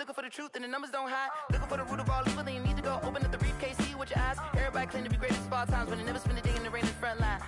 looking for the truth and the numbers don't hide. Looking for the root of all evil, then you need to go open up the briefcase, see with your eyes. Everybody claim to be greatest of all times, but they never spend a day in the rain in the front line.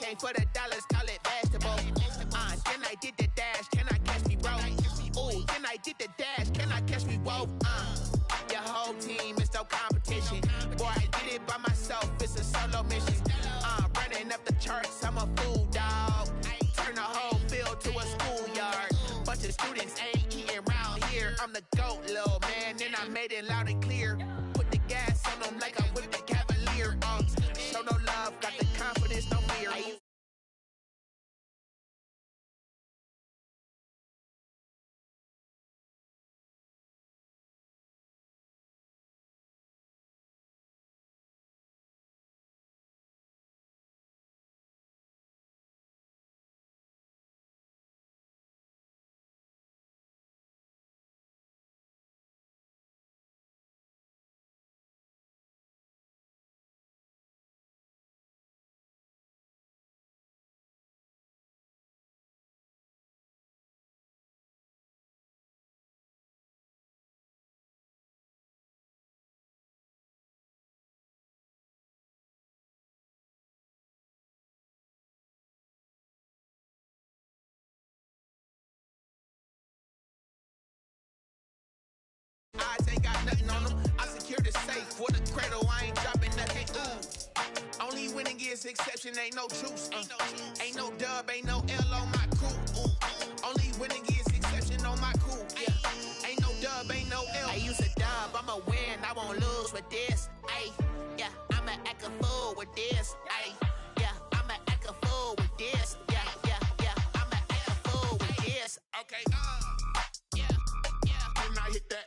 Came for the dollars, call it basketball. Then I did the dash, can I catch me, bro? Ooh, then I did the dash, can I catch me, whoa? Your whole team is no competition. Boy, I did it by myself, it's a solo mission. Running up the charts, I'm a fool, dog. Turn the whole field to a schoolyard. Bunch of students ain't eating round here. I'm the GOAT, little man, and I made it loud and clear. Put the gas on them like I whipped the Cavalier. Show no love, got the confidence, no fear. Eyes ain't got nothing on them. I secure the safe for the cradle. I ain't dropping nothing. Ooh. Only winning is exception. Ain't no truce. Ain't no dub. Ain't no L on my crew. Only winning is exception on my crew. Yeah. Ain't no dub. Ain't no L. I use a dub. I'ma win. I won't lose with this. Ay. Yeah. I'ma act a fool with this. Ay. Yeah. I'ma act a fool with this. Yeah. Yeah. Yeah. I'ma act a fool with this. Okay. Yeah. Yeah. Then I hit that.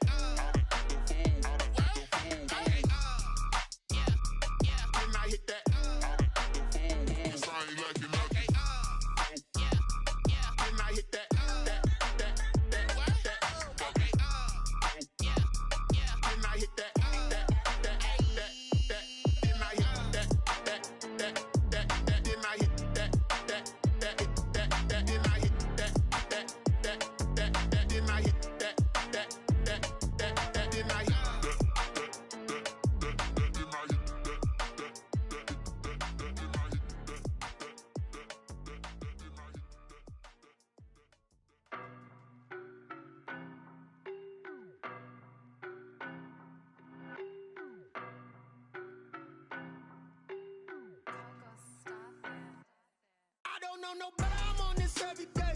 No, but I'm on this every day.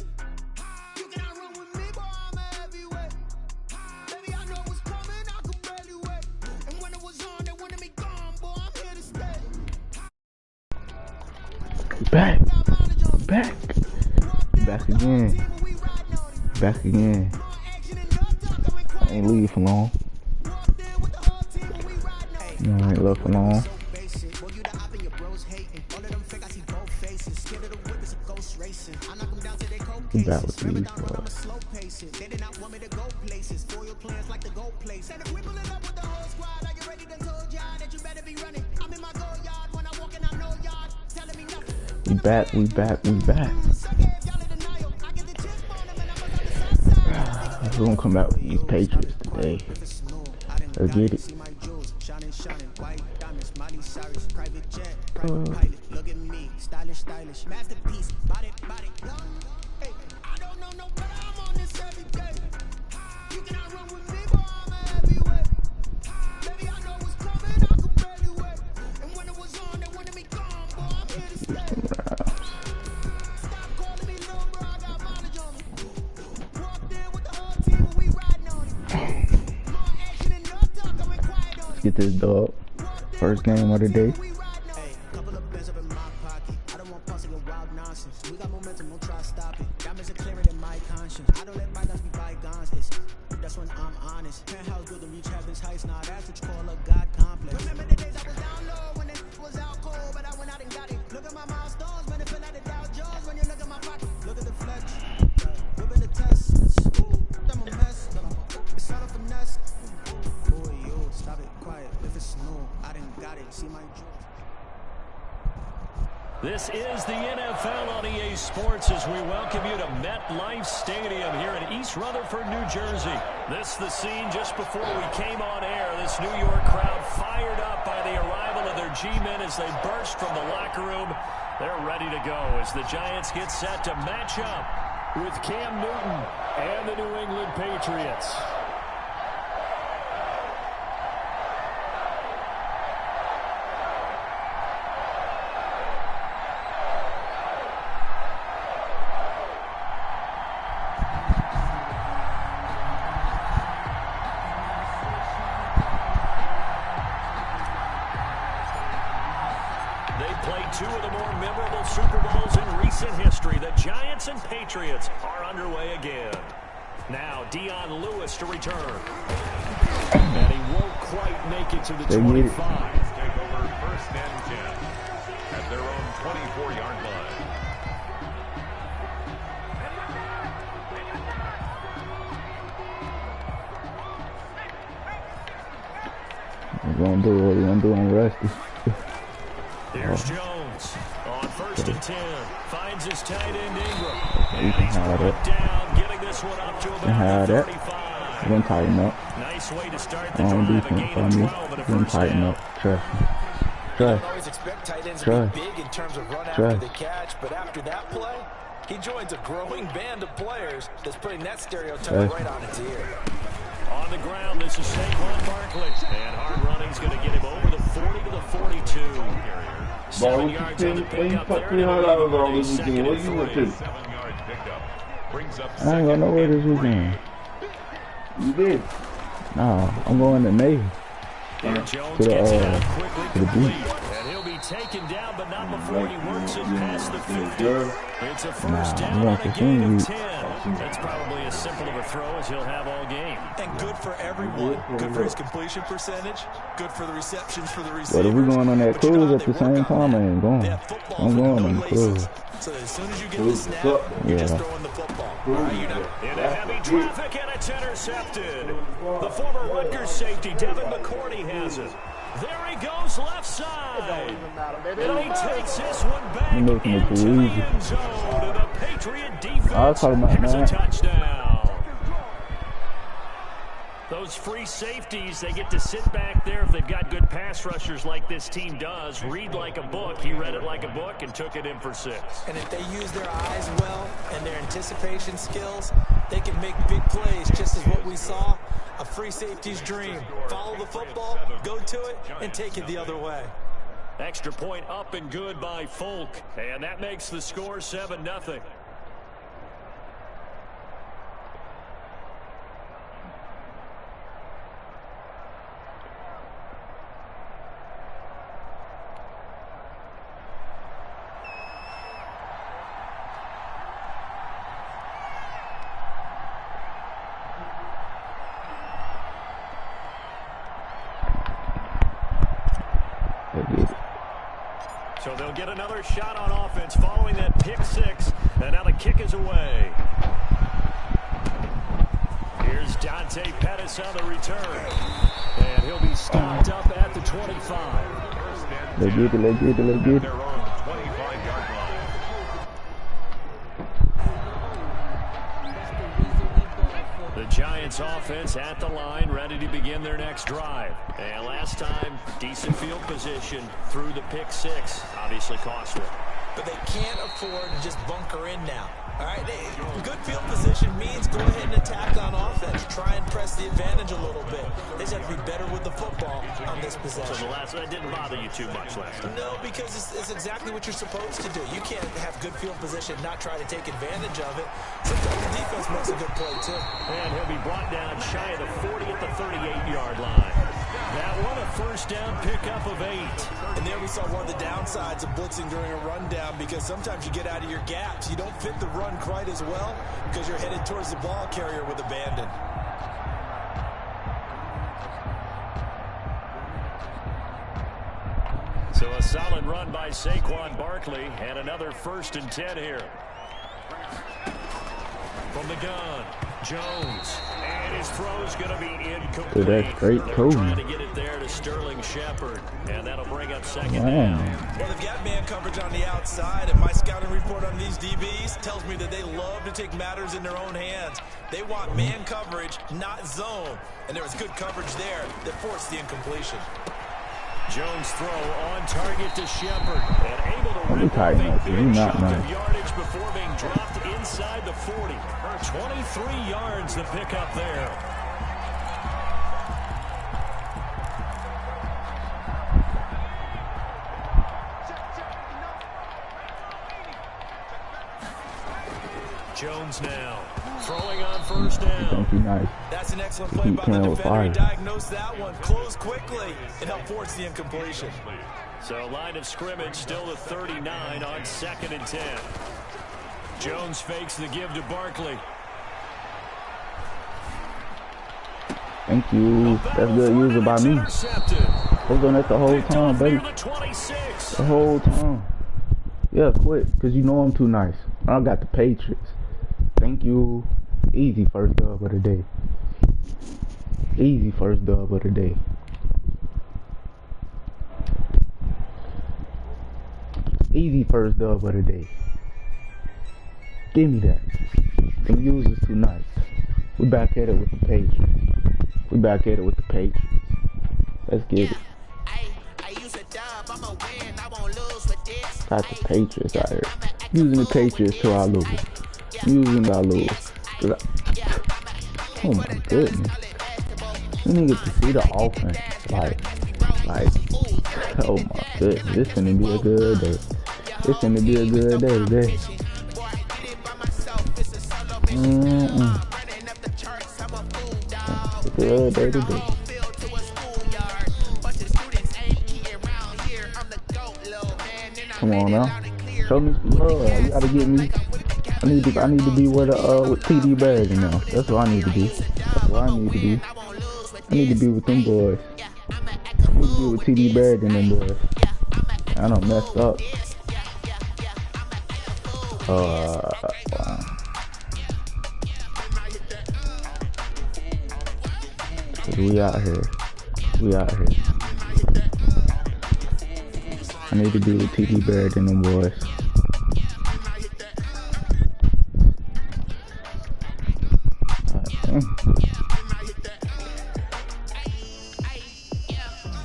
You cannot run with me, boy, I'm a heavyweight. Baby, I know what's coming, I can barely wait. And when it was on, they wanted me gone, boy, I'm here to stay. Back again. I ain't leave for long. No, I ain't left for long. We back with these, bro. They did not want me to go places. For your plans like the gold place. And if we pull it up with the whole squad, I get ready to told y'all that you better be running. I'm in my go yard when I walk in, I know y'all telling me nothing. We back. We're gonna come out with these Patriots today. Let's get it. Look at me, stylish, masterpiece, body. Hey, I don't know no better, I'm on this every day. You cannot run with me, boy, I'm a heavyweight. Baby, I know what's coming, I can barely wait. And when it was on, they wanted me gone, boy, I'm here to stay. this, dog. First game of the day. Hey, couple of bins up in my pocket. I don't want pussy and wild nonsense. We got momentum, don't try to stop it. Diamonds are clearer than my conscience. I don't let bygones be bygones. That's when I'm honest. Penthouse built to reach heaven's heights. Now that's what you call a God complex. Remember the days I was down low when it was out cold, but I went out and got it. Look at my milestones, man, it feel like the Dow Jones when you look at my pocket. Look at the flex, whipping the test. I'm a mess. It's all a finesse. Boy, yo, stop it, quiet. If it's snow, I didn't got it. See my jewels. This is the NFL on EA Sports as we welcome you to MetLife Stadium here in East Rutherford, New Jersey. This is the scene just before we came on air. This New York crowd fired up by the arrival of their G-men as they burst from the locker room. They're ready to go as the Giants get set to match up with Cam Newton and the New England Patriots. Two of the more memorable Super Bowls in recent history. The Giants and Patriots are underway again. Now Dion Lewis to return. And he won't quite make it to the 25. Take over first and 10 at their own 24-yard line. We're going to do what we're going to do on Rusty. Here's Jones on first and 10. Finds his tight end Ingram. And he's brought down, getting this one up to about 35. We're going to tighten up. Nice way to start the drive. A gain of 12 and a first tighten down. up. Trust me. You don't always expect tight ends to be big in terms of run after the catch, but after that play, he joins a growing band of players that's putting that stereotype right on its ear. On the ground, this is Saquon Barkley. And hard running's going to get him over the 40 to the 42. 7 yards on the pickup there. I ain't going nowhere this weekend. You did? Nah, I'm going to Navy. Jones to gets it out quickly, the complete. And he'll be taken down, but not before he works it past the 50. It's a first down on a gain of 10. That's probably as simple of a throw as he'll have all game. And good for everyone. Good for his completion percentage. Good for the receptions for the receivers. But if we're going on that cruise at the same time, I ain't going. I'm going on the cruise. So as soon as you get the snap, you're just throwing the football. In a heavy traffic, and it's intercepted. The former Rutgers safety, Devin McCourty, has it. There he goes left side. And he takes this one back into the end zone. And the Patriot defense has a touchdown. Those free safeties, they get to sit back there if they've got good pass rushers like this team does. Read like a book. He read it like a book and took it in for 6. And if they use their eyes well and their anticipation skills, they can make big plays, just as what we saw. A free safety's dream. Follow the football, go to it, and take it the other way. Extra point up and good by Folk. And that makes the score 7-0. So they'll get another shot on offense following that pick 6. And now the kick is away. Here's Dante Pettis on the return. And he'll be stopped up at the 25. Let's get it. Their own 25-yard line. The Giants offense at the line, ready to begin their next drive. And last time, decent field position through the pick 6. Obviously costly. But they can't afford to just bunker in now. All right, good field position means go ahead and attack on offense. Try and press the advantage a little bit. They just have to be better with the football on this possession. So that didn't bother you too much last time? No, because it's exactly what you're supposed to do. You can't have good field position, not try to take advantage of it. Sometimes the defense makes a good play, too. And he'll be brought down shy of the 40 at the 38-yard line. That one a first down pickup of 8. And there we saw one of the downsides of blitzing during a rundown, because sometimes you get out of your gaps. You don't fit the run quite as well because you're headed towards the ball carrier with abandon. So a solid run by Saquon Barkley, and another 1st and 10 here. From the gun, Jones, and his throw's going to be incomplete. Dude, that's great code. Trying to get it there to Sterling Shepard, and that'll bring up 2nd down. Well, they've got man coverage on the outside, and my scouting report on these DBs tells me that they love to take matters in their own hands. They want man coverage, not zone, and there was good coverage there that forced the incompletion. Jones' throw on target to Shepard, and able to rip up a big chunk of yardage before being dropped inside the 40. 23 yards the pickup there. Jones now throwing on 1st down. Nice. That's an excellent play by the defender. He diagnosed that one, closed quickly, and helped force the incompletion. So line of scrimmage still to 39 on 2nd and 10. Jones fakes the give to Barkley. Thank you. That's good user by me. Hold on that the whole time, baby. The whole time. Yeah, quit, because you know I'm too nice. I got the Patriots. Thank you. Easy first dub of the day. Easy first dub of the day. Easy first dub of the day. Give me that. Them users too nice. We back at it with the Patriots. We back at it with the Patriots. Let's get it. Got the Patriots out here. Using the Patriots till I lose. Using till I lose. Oh my goodness. You didn't get to see the offense. Oh my goodness. This finna be a good day. This finna be a good day today. Good day today. Come on now. Show me some love. You gotta get me. I need to be with TD Barrett now. That's what I need to be. That's what I need to be. I need to be with them boys. I need to be with TD Barrett and them boys. I done messed up. We out here. We out here. I need to be with TD Barrett and them boys.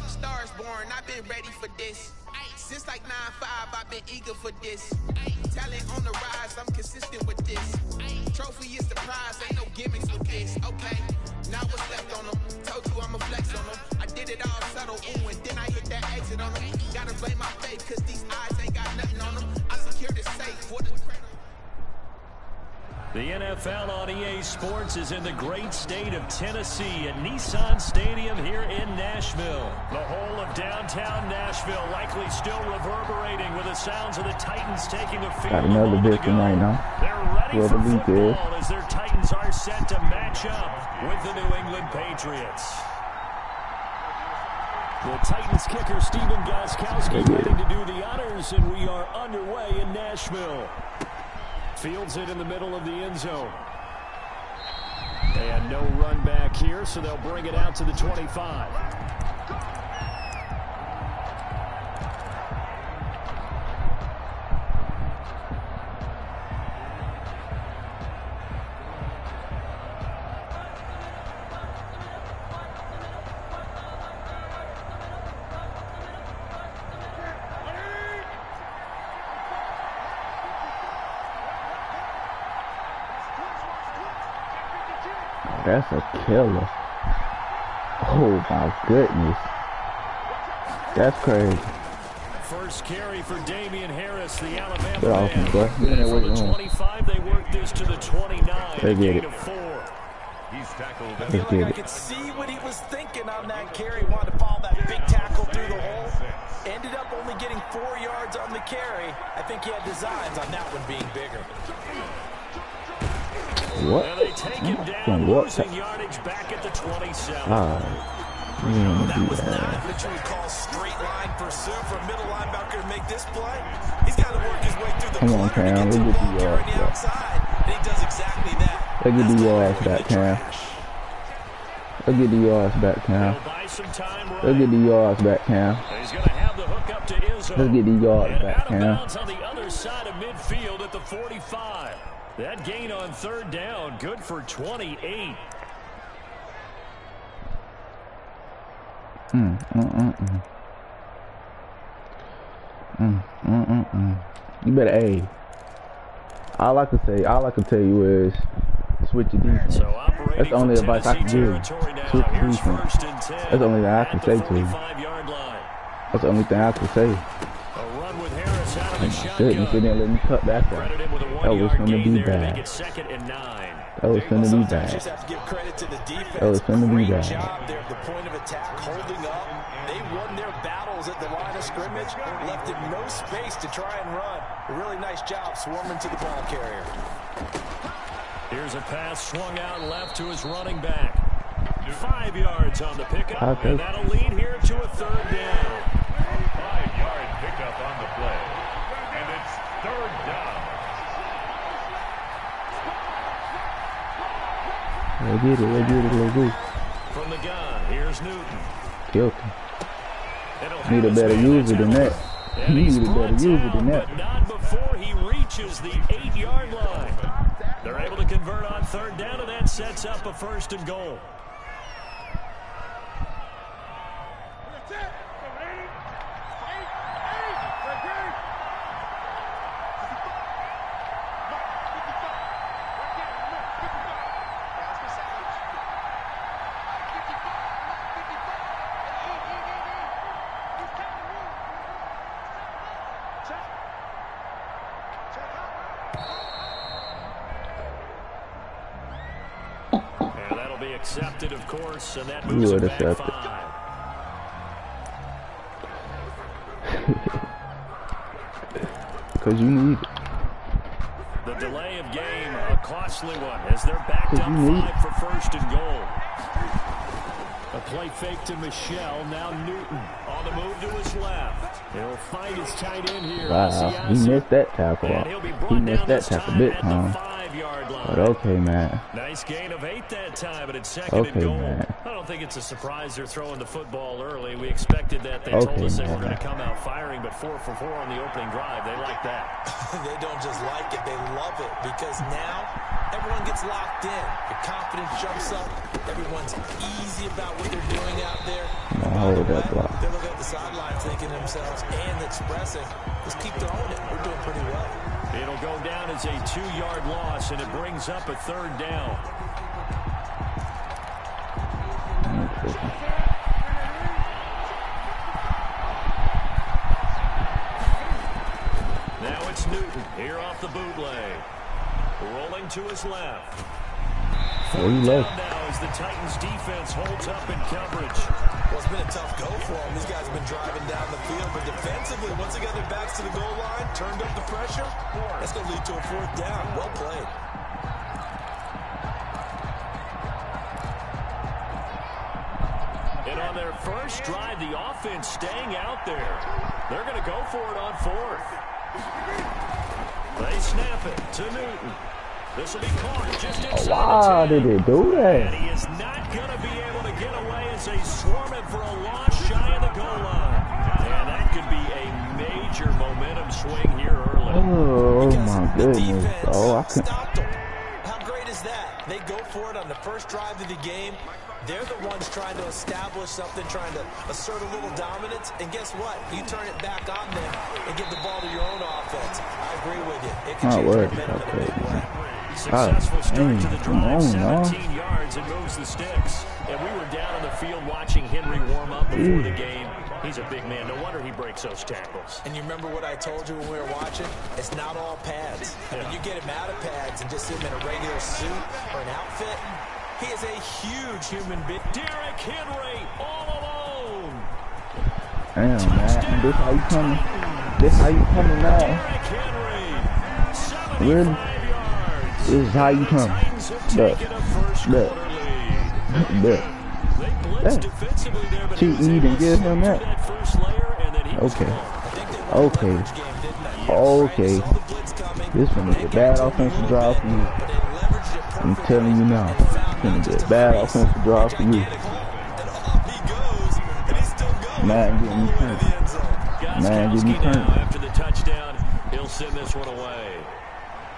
Stars born, I've been ready for this. Since like 9-5, I've been eager for this. Talent on the rise, I'm consistent with this. Trophy is the prize, ain't no gimmicks with this. Okay, now what's left on them? Told you I'ma flex on them. I did it all subtle, ooh, and then I hit that exit on them. Gotta blame my faith, cause these eyes ain't got nothing on them. I secured it safe for the credit. The NFL on EA Sports is in the great state of Tennessee at Nissan Stadium here in Nashville. The whole of downtown Nashville likely still reverberating with the sounds of the Titans taking a field. Got another victim right now. They're ready for football as their Titans are set to match up with the New England Patriots. The Titans kicker Stephen Gostkowski ready to do the honors, and we are underway in Nashville. Fields it in the middle of the end zone. And no run back here, so they'll bring it out to the 25. That's a killer. Oh my goodness. That's crazy. First carry for Damian Harris, the Alabama Get off me, bro. From the 25, they work this to the 29. They get it. 4. He's tackled. I feel like I could see what he was thinking on that carry. Wanted to follow that big tackle through the hole. Ended up only getting 4 yards on the carry. I think he had designs on that one being bigger. What? And they take him down, losing yardage back at the 27. That was not what you would call straight line pursuit for a middle linebacker to make this play. He's got to work his way through the clutter to get to the ball carry on the outside, and he does exactly that. Let's get the yards back, Cam. Let's get the yards back, Cam. Let's get the yards back, Cam. He's going to have the hook up to Izzo. Let's get the yards back, Cam. Out of bounds on the other side of midfield at the 45. That gain on third down, good for 28. You better, hey. All I can tell you is switch your defense. That's the only advice I can give. Switch your defense. That's the only thing I can say to you. That's the only thing I can say. Oh my goodness, they didn't let me cut back there. That was going to be bad. That was going to be bad. That was going to be bad. The point of attack, holding up. They won their battles at the line of scrimmage, left him no space to try and run. A really nice job swarming to the ball carrier. Here's a pass swung out left to his running back. 5 yards on the pickup, and that'll lead here to a third down. 5-yard pickup on the play, and it's third down. Let's get it. From the gun, here's Newton. Killed him. Need a better user than that. But not before he reaches the 8-yard line. They're able to convert on third down, and that sets up a 1st and goal. Accepted, of course, and that moves it back 5. Because you need it. The delay of game, a costly one, as they're backed up 5 for 1st and goal. A play fake to Michelle, now Newton on the move to his left. He'll find his tight end here. Wow, he missed that tackle. He missed that tackle big time. But okay, man. Nice gain of 8 that time, but it's 2nd and goal. Man. I don't think it's a surprise they're throwing the football early. We expected that. They told us they were going to come out firing, but 4 for 4 on the opening drive. They like that. They don't just like it, they love it, because now everyone gets locked in. The confidence jumps up. Everyone's easy about what they're doing out there. Hold that block. They look at the sideline thinking to themselves and expressing, just keep throwing it. We're doing pretty well. It'll go down as a 2-yard loss, and it brings up a 3rd down. Now it's Newton here off the bootleg. Rolling to his left. Now as the Titans defense holds up in coverage. Well, it's been a tough go for them. These guys have been driving down the field, but defensively, once they got their backs to the goal line, turned up the pressure, that's going to lead to a 4th down. Well played. And on their first drive, the offense staying out there. They're going to go for it on 4th. They snap it to Newton. This will be caught just inside. Why did they do that? And he is not going to be able to get away as they swarm it for a loss shy of the goal line. And that could be a major momentum swing here early. Oh my goodness! Oh, I couldn't. Stopped them. How great is that? They go for it on the first drive of the game. They're the ones trying to establish something, trying to assert a little dominance. And guess what? You turn it back on them and give the ball to your own offense. I agree with you. It can change momentum in a big way. Successful start to the drive, 17 yards, and moves the sticks. And we were down on the field watching Henry warm up before the game. He's a big man. No wonder he breaks those tackles. And you remember what I told you when we were watching? It's not all pads. I mean, you get him out of pads and just hit him in a regular suit or an outfit, He is a huge human being. Derrick Henry all alone. Damn, man. This how you coming? This how you coming now? Derrick Henry, Really? 75 yards. This is how you coming? Look. Look. Look. They blitzed defensively there, but Cheat me and give him that. first layer, and then he was Okay. gone. Okay. Okay. This one is a bad offensive drive for you. I'm telling you now. It's gonna be a bad offensive drive for you. Man, get me turned. Man, get me turned. After the touchdown, he'll send this one away.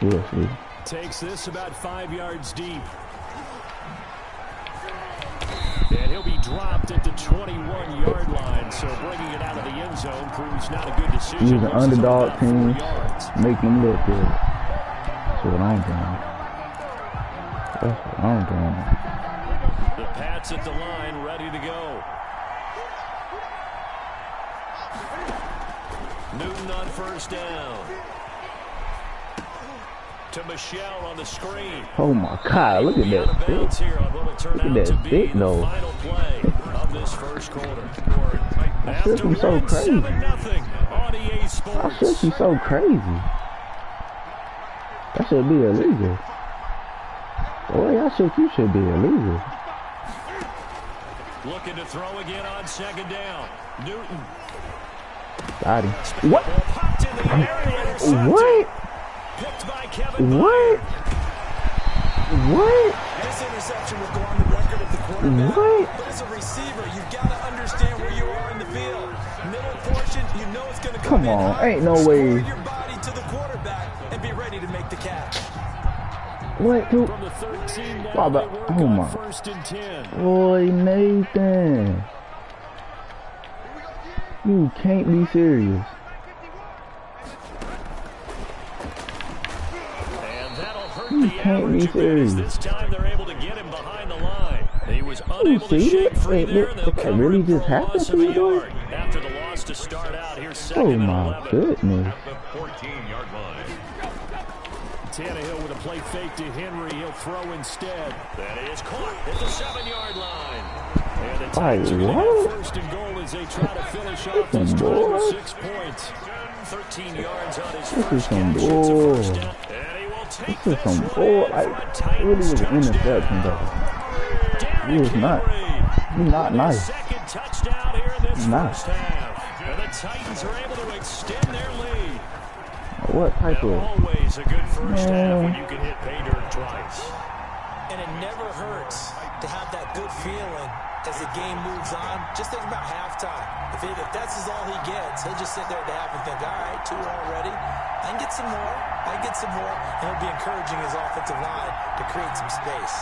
Seriously. Takes this about 5 yards deep. And he'll be dropped at the 21-yard line, so bringing it out of the end zone proves not a good decision. He's an underdog team. Make him look good. That's what I'm doing. That's what I'm doing. The Pats at the line, ready to go. Newton on first down. To Michelle on the screen. Oh my God! Look at that stick. Look at that stick, though. Final play of this first quarter. That system so crazy. That system so crazy. That should be illegal. The way I shook you should be illegal. Looking to throw again on second down. Newton. Got him. What? What? What? What? This interception will go on the record of the quarterback. What? But as a receiver, you've got to understand where you are in the field. Middle portion, you know it's going to come Come on, high. ain't no way. Your body to the quarterback and be ready to make the catch. What, dude? From the 13 down, Wow, they work oh on my. first and 10. Boy, Nathan. You can't be serious. And that'll hurt You the can't be average a bit, as serious. this time they're able to get him behind the line. He was unable to see shake it? free Wait, there, and they'll that cover really him for just a happened loss to of a you, boy? yard. After the loss to start out, here's second Oh and my 11. goodness. At the 14-yard line. Tannehill with a play fake to Henry. He'll throw instead. That is caught at the 7-yard line. And the Titans are going to have first and goal as they try to finish off this drive with 6 points. 13 yards on his first catch. It's a first down. And he will take This is some one bull. in Like, for a it Titans really was an touchdown. interception, though. He was not. He's not nice. Second touchdown here in this Nice. first half. And the Titans are able to extend their lead. What type And of... always a good first half Man. when you can hit pay dirt twice. And it never hurts to have that good feeling as the game moves on. Just think about halftime. If that's all he gets, he'll just sit there at the half and think, all right, 2 already. I can get some more. I can get some more. And he'll be encouraging his offensive line to create some space.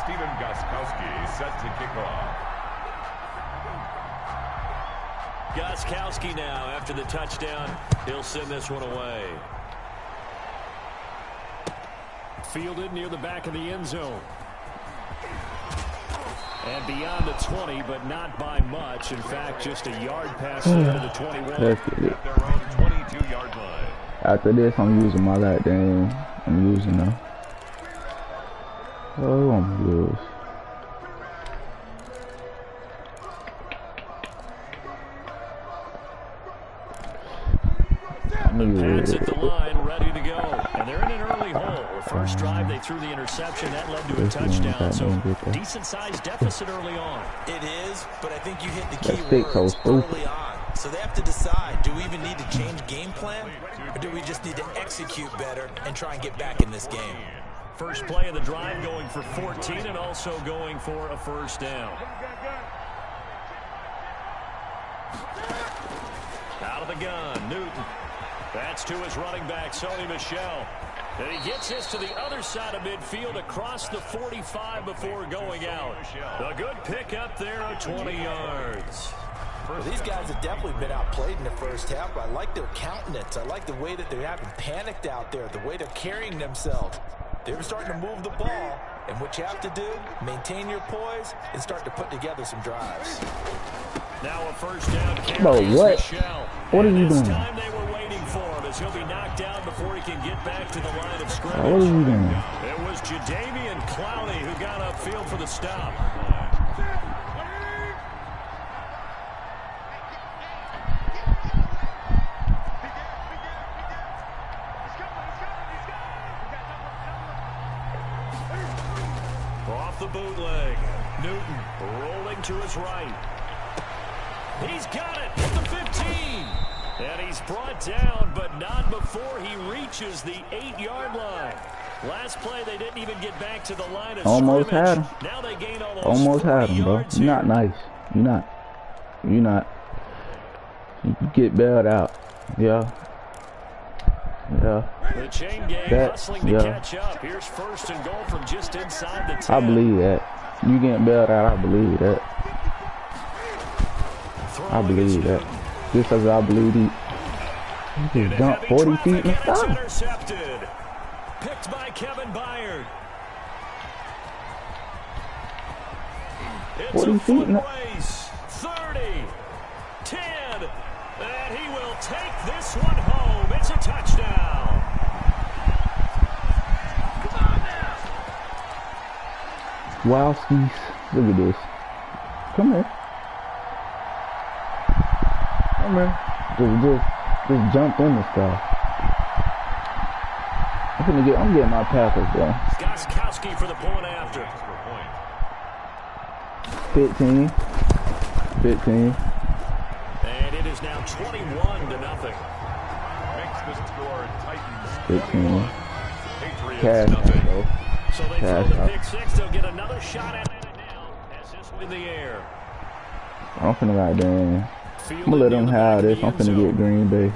Steven Gostkowski set to kick off. Gostkowski now, after the touchdown, he'll send this one away. Fielded near the back of the end zone. And beyond the 20, but not by much. In fact, just a yard pass there to the 21. Let's get it. At their own 22-yard line. After this, I'm using my goddamn... I'm using them. Oh, I'm gonna use. Pats at the line, ready to go. And they're in an early hole. The first drive, they threw the interception. That led to a touchdown. So, decent-sized deficit early on. It is, but I think you hit the key That words so early on. So they have to decide, do we even need to change game plan? Or do we just need to execute better and try and get back in this game? First play of the drive going for 14 and also going for a first down. Out of the gun, Newton. That's to his running back, Sony Michel. And he gets this to the other side of midfield across the 45 before going out. A good pickup there of 20 yards. Well, these guys have definitely been outplayed in the first half, but I like their countenance. I like the way that they haven't panicked out there, the way they're carrying themselves. They're starting to move the ball, and what you have to do, maintain your poise and start to put together some drives. Now a first down. Bro, what? Michel. What are you This doing? time they were waiting for him as he'll be knocked down before he can get back to the line of scrimmage. What are you doing? It was Jadeveon Clowney who got upfield for the stop. Off the bootleg. Newton rolling to his right. He's got it at the 15. And he's brought down, but not before he reaches the 8-yard line. Last play, they didn't even get back to the line of almost scrimmage. had him. Now they gain Almost had him, bro. You're not nice. You're not. You get bailed out. Yeah. The chain gang hustling to catch up. Here's first and goal from just inside the 10. I believe that. You getting bailed out, I believe that. I believe that. Just as I believe he just jumped 40 feet and stopped. Intercepted. Picked by Kevin Byard. 40 feet and race. 30. 10. And he will take this one home. It's a touchdown. Come on now. Wowskies. Look at this. Come here. Just jump in the stuff. I'm getting my tackles, bro. Gostkowski for the point after. 15. And it is now 21-0. Makes the score Titans 15. Patriots Cash nothing. bro. So they Cash throw the out. pick six. They'll get another shot at it now as this in the air. I'm finna goddamn. I'm gonna let them have this. I'm finna get Green Bay.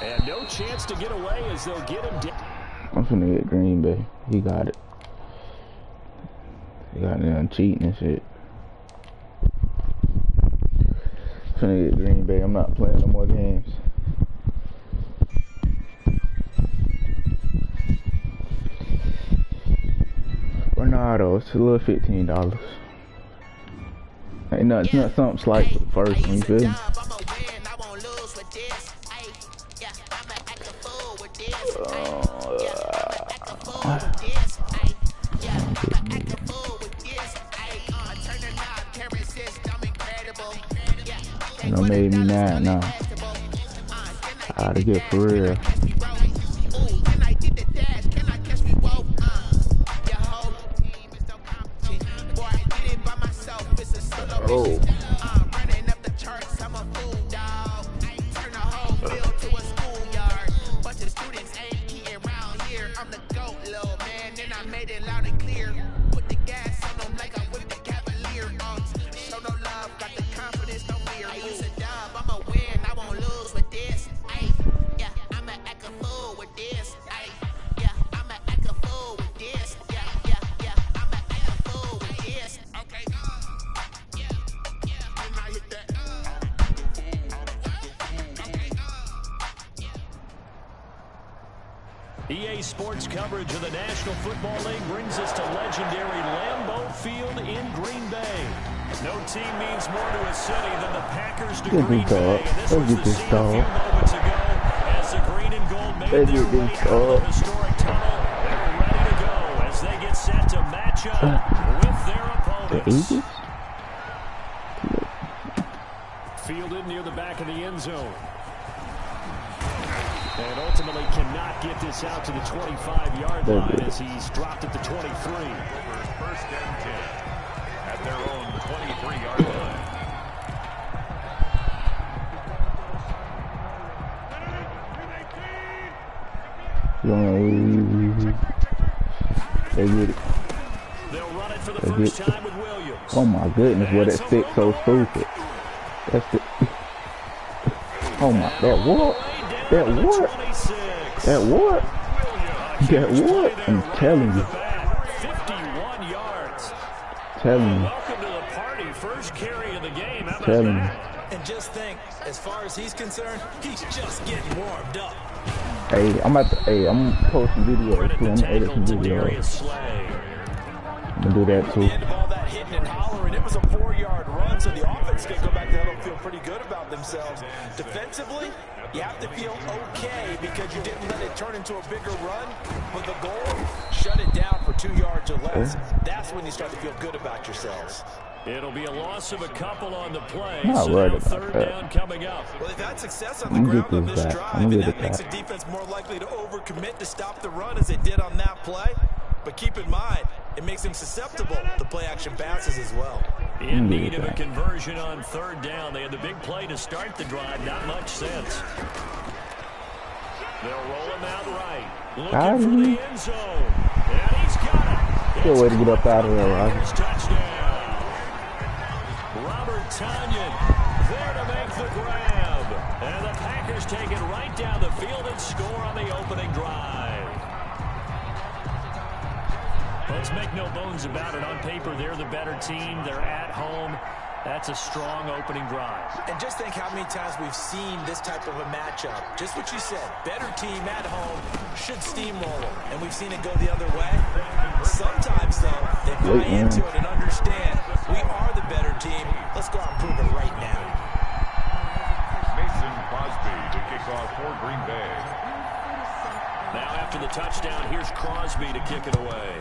And no chance to get away as they'll get him down. I'm finna get Green Bay. He got it. He got them cheating and shit. I'm finna get Green Bay. I'm not playing no more games. Bernardo, it's a little $15. Ain't nothing, not something slight for the first one, you feel me? You know, made me mad now. I gotta get for real. Oh. EA Sports coverage of the National Football League brings us to legendary Lambeau Field in Green Bay. No team means more to a city than the Packers to Green Bay. And this was the scene a few moments ago as the green and gold made their way out of the historic tunnel. They're ready to go as they get set to match up with their opponents. Fielded near the back of the end zone. And ultimately cannot get this out to the 25-yard line as he's dropped at the 23. First and 10 at their own 23-yard line. They get it. They'll run it for the first time with Williams. Oh my goodness, what that stick so stupid. That's the. Oh my, that what? That what? That what? That what? I'm telling you. 51 yards. Telling you. Welcome to the party. First carry of the game. How about Telling you. that? And just think, as far as he's concerned, he's just getting warmed up. Hey, I'm gonna post some videos too. I'm gonna edit some videos. I'm gonna do that too. At the end of all that hitting and hollering, it was a 4 3-yard run, so the offense can go back there and feel pretty good about themselves. Defensively, you have to feel okay because you didn't let it turn into a bigger run. But the goal, shut it down for 2 yards or less. That's when you start to feel good about yourselves. It'll be a loss of a couple on the play. Not so worried now about 3rd that. down coming up. Well, they've had success on the ground on this drive, and that makes that. the defense more likely to overcommit to stop the run as they did on that play. But keep in mind, it makes them susceptible to play-action passes as well. In need of a conversion on 3rd down. They had the big play to start the drive. Not much sense. They'll roll him out right. Looking for the end zone. And he's got it. Good way to get up out of there, Roger. Touchdown. Robert Tonyan there to make the grab. And the Packers take it right down the field and score on the opening drive. Let's make no bones about it. On paper, they're the better team. They're at home. That's a strong opening drive. And just think how many times we've seen this type of a matchup. Just what you said. Better team at home should steamroll them. And we've seen it go the other way. Sometimes, though, they buy into it and understand we are the better team. Let's go out and prove it right now. Mason Crosby to kick off for Green Bay. Now after the touchdown, here's Crosby to kick it away.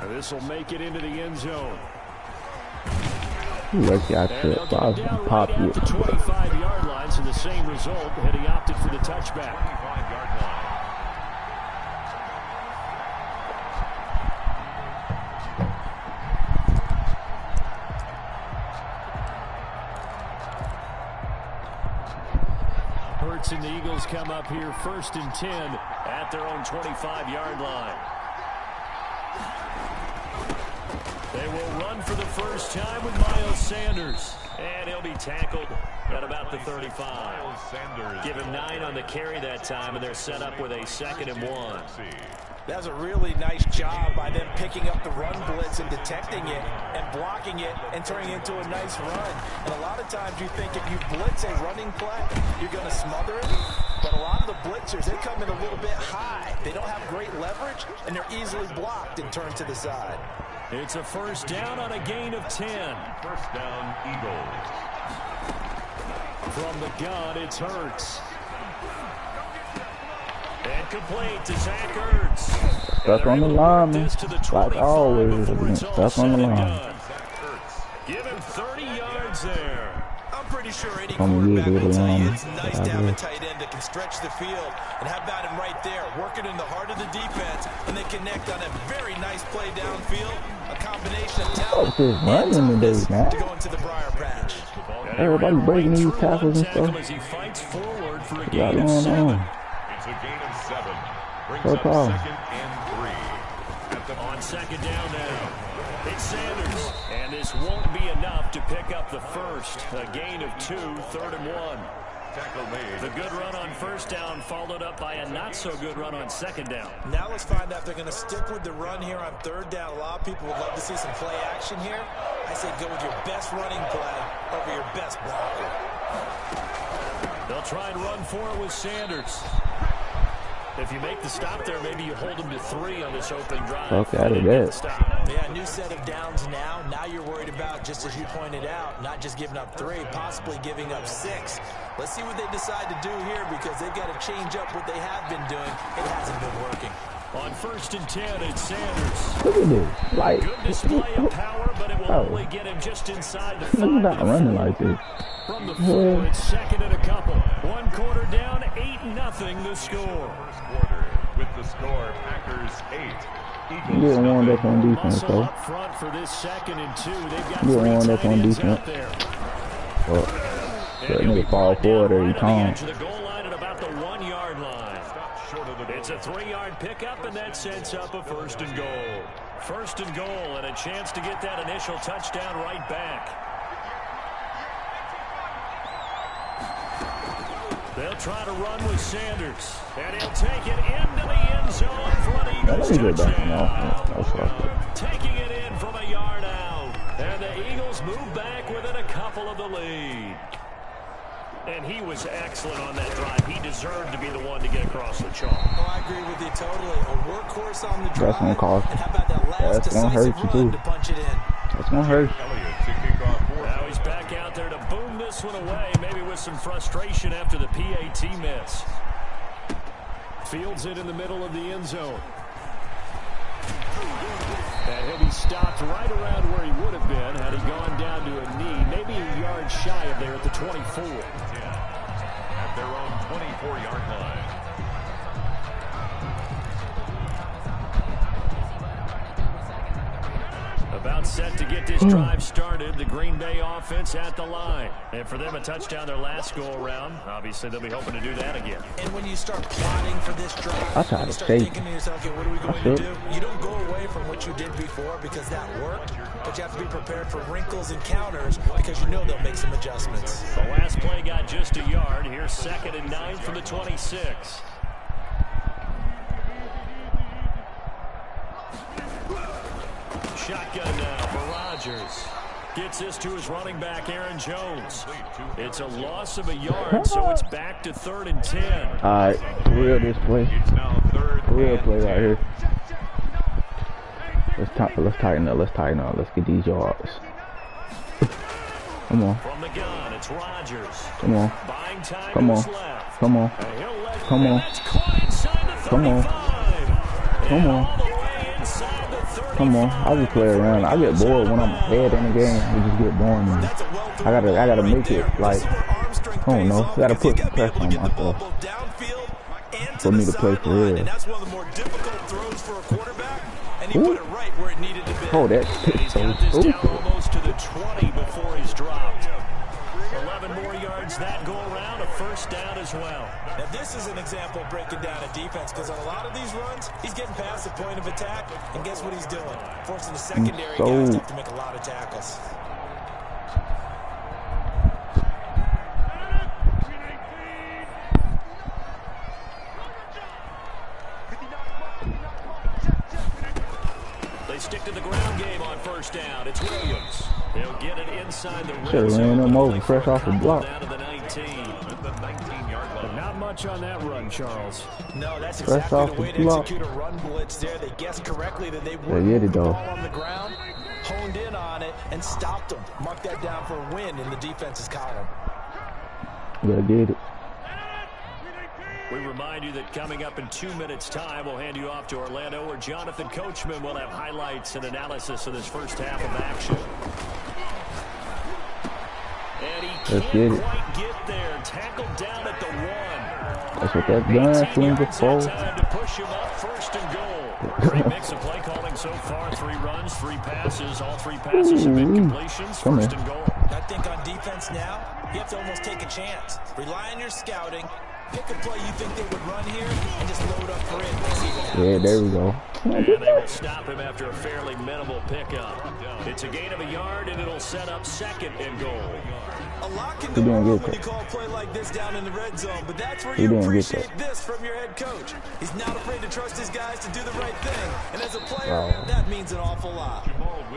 This will make it into the end zone. Lucky I And they'll tripped. get it down Pop right at the 25-yard line, so the same result, had he opted for the touchback. 25-yard line. Hurts and the Eagles come up here 1st and 10 at their own 25-yard line. They will run for the first time with Miles Sanders. And he'll be tackled at about the 35. Give him 9 on the carry that time, and they're set up with a 2nd and 1. That was a really nice job by them picking up the run blitz and detecting it and blocking it and turning it into a nice run. And a lot of times you think if you blitz a running play, you're going to smother it. But a lot of the blitzers, they come in a little bit high. They don't have great leverage, and they're easily blocked and turned to the side. It's a 1st down on a gain of 10. 1st down, Eagles. From the gun, it's Hurts. And complete to Zach Ertz. Stuck on the line, man. Like always, stuck on the line. Give him 30 yards there. I'm pretty sure any quarterback will tell you it's nice to have a tight end that can stretch the field. And how about him right there, working in the heart of the defense, and then connect on a very nice play downfield. A combination of talent and toughness to go into the briar patch. Everybody breaking these tackles and stuff. As he fights forward for a What's gain of going 7. on? It's a gain of 7. Brings No up problem. 2nd and 3. On 2nd down now, it's Sanders. And this won't be enough to pick up the first. A gain of 2, 3rd and 1. Tackle made. The good run on 1st down followed up by a not-so-good run on 2nd down. Now let's find out if they're going to stick with the run here on 3rd down. A lot of people would love to see some play action here. I say go with your best running play over your best blocker. They'll try and run for it with Sanders. If you make the stop there, maybe you hold them to 3 on this open drive. Okay, I did that. Yeah, new set of downs now. Now you're worried about, just as you pointed out, not just giving up 3, possibly giving up 6. Let's see what they decide to do here because they've got to change up what they have been doing. It hasn't been working. On 1st and 10, it's Sanders. Look at this. Like, Good display of power, but it will only get him just inside the 5. He's not running like this. From the 4, it's 2nd and a couple. 1 quarter down, 8-0 the score. First quarter with the score, Packers 8. You get warmed up on defense, Muscle though. up front for this 2nd and 2. They've got You get 3 warmed up tight on ends defense. out there. Well, that nigga fall forward every time. To the goal line at about the 1-yard line. It's a 3-yard pickup, and that sets up a 1st and goal. 1st and goal, and a chance to get that initial touchdown right back. They'll try to run with Sanders, and he'll take it into the end zone for an Eagles touchdown. Taking it in from a yard out, and the Eagles move back within a couple of the lead. And he was excellent on that drive. He deserved to be the one to get across the chalk. Oh, I agree with you totally. A workhorse on the drive. That's gonna cost. And how about that last decisive run to punch it in. That's gonna hurt. Now he's back out there to boom this one away, maybe with some frustration after the PAT miss. Fields it in the middle of the end zone. And he'll be stopped right around where he would have been had he gone down to a knee, maybe a yard shy of there at the 24. At their own 24-yard line. About set to get this drive started, the Green Bay offense at the line. And for them, a touchdown their last go-around. Obviously, they'll be hoping to do that again. And when you start plotting for this drive, I try to start say, thinking to yourself, okay, what are we going to do? You don't go away from what you did before because that worked, but you have to be prepared for wrinkles and counters because you know they'll make some adjustments. The last play got just a yard. Here's 2nd and 9 from the 26. Shotgun now for Rodgers. Gets this to his running back, Aaron Jones. It's a loss of a yard, so it's back to 3rd and 10. All right, real this play. Real play right here. Let's tighten up. Let's tighten up. Let's get these yards. Come on. From the gun, it's Rodgers. Come on. Buying time Come on. left. Come on. Come on. Come on. Come on. Come on. I just play around. I get bored when I'm ahead in the game. We just get boring. I gotta make it like, I don't know. I gotta put some pressure on myself for me to play for real. And that's one of the more difficult throws for a quarterback. And he put it right where it needed to be. Oh, that's so stupid. Almost to the 20 before he's dropped. 11 more yards that go around, a 1st down as well. Now this is an example of breaking down a defense because on a lot of these runs, he's getting past the point of attack, and guess what he's doing? Forcing the secondary guys to have to make a lot of tackles. They stick to the ground game on 1st down. It's Williams. He'll get it inside the red zone. Ran them over fresh off the block. Down to the 19. But not much on that run, Charles. No, that's exactly the way to execute a run blitz there. They guessed correctly that they would put the ball on the ground, honed in on it, and stopped them. Mark that down for a win in the defense's column. Yeah, did it. We remind you that coming up in 2 minutes' time, we'll hand you off to Orlando, where Jonathan Coachman will have highlights and analysis of this first half of action. And he can't quite get there. Tackled down at the 1. That's what that's done. Swing the four. Time to push him up 1st and goal. Great mix of play calling so far. 3 runs, 3 passes. All 3 passes have been completions. 1st and goal. I think on defense now, you have to almost take a chance. Rely on your scouting. Pick a play you think they would run here and just load up for it. Yeah, there we go. And they will stop him after a fairly minimal pickup. It's a gain of a yard, and it'll set up 2nd and goal. A lot can go wrong when you call a play like this down in the red zone, but that's where you appreciate this from your head coach. He's not afraid to trust his guys to do the right thing, and as a player, that means an awful lot.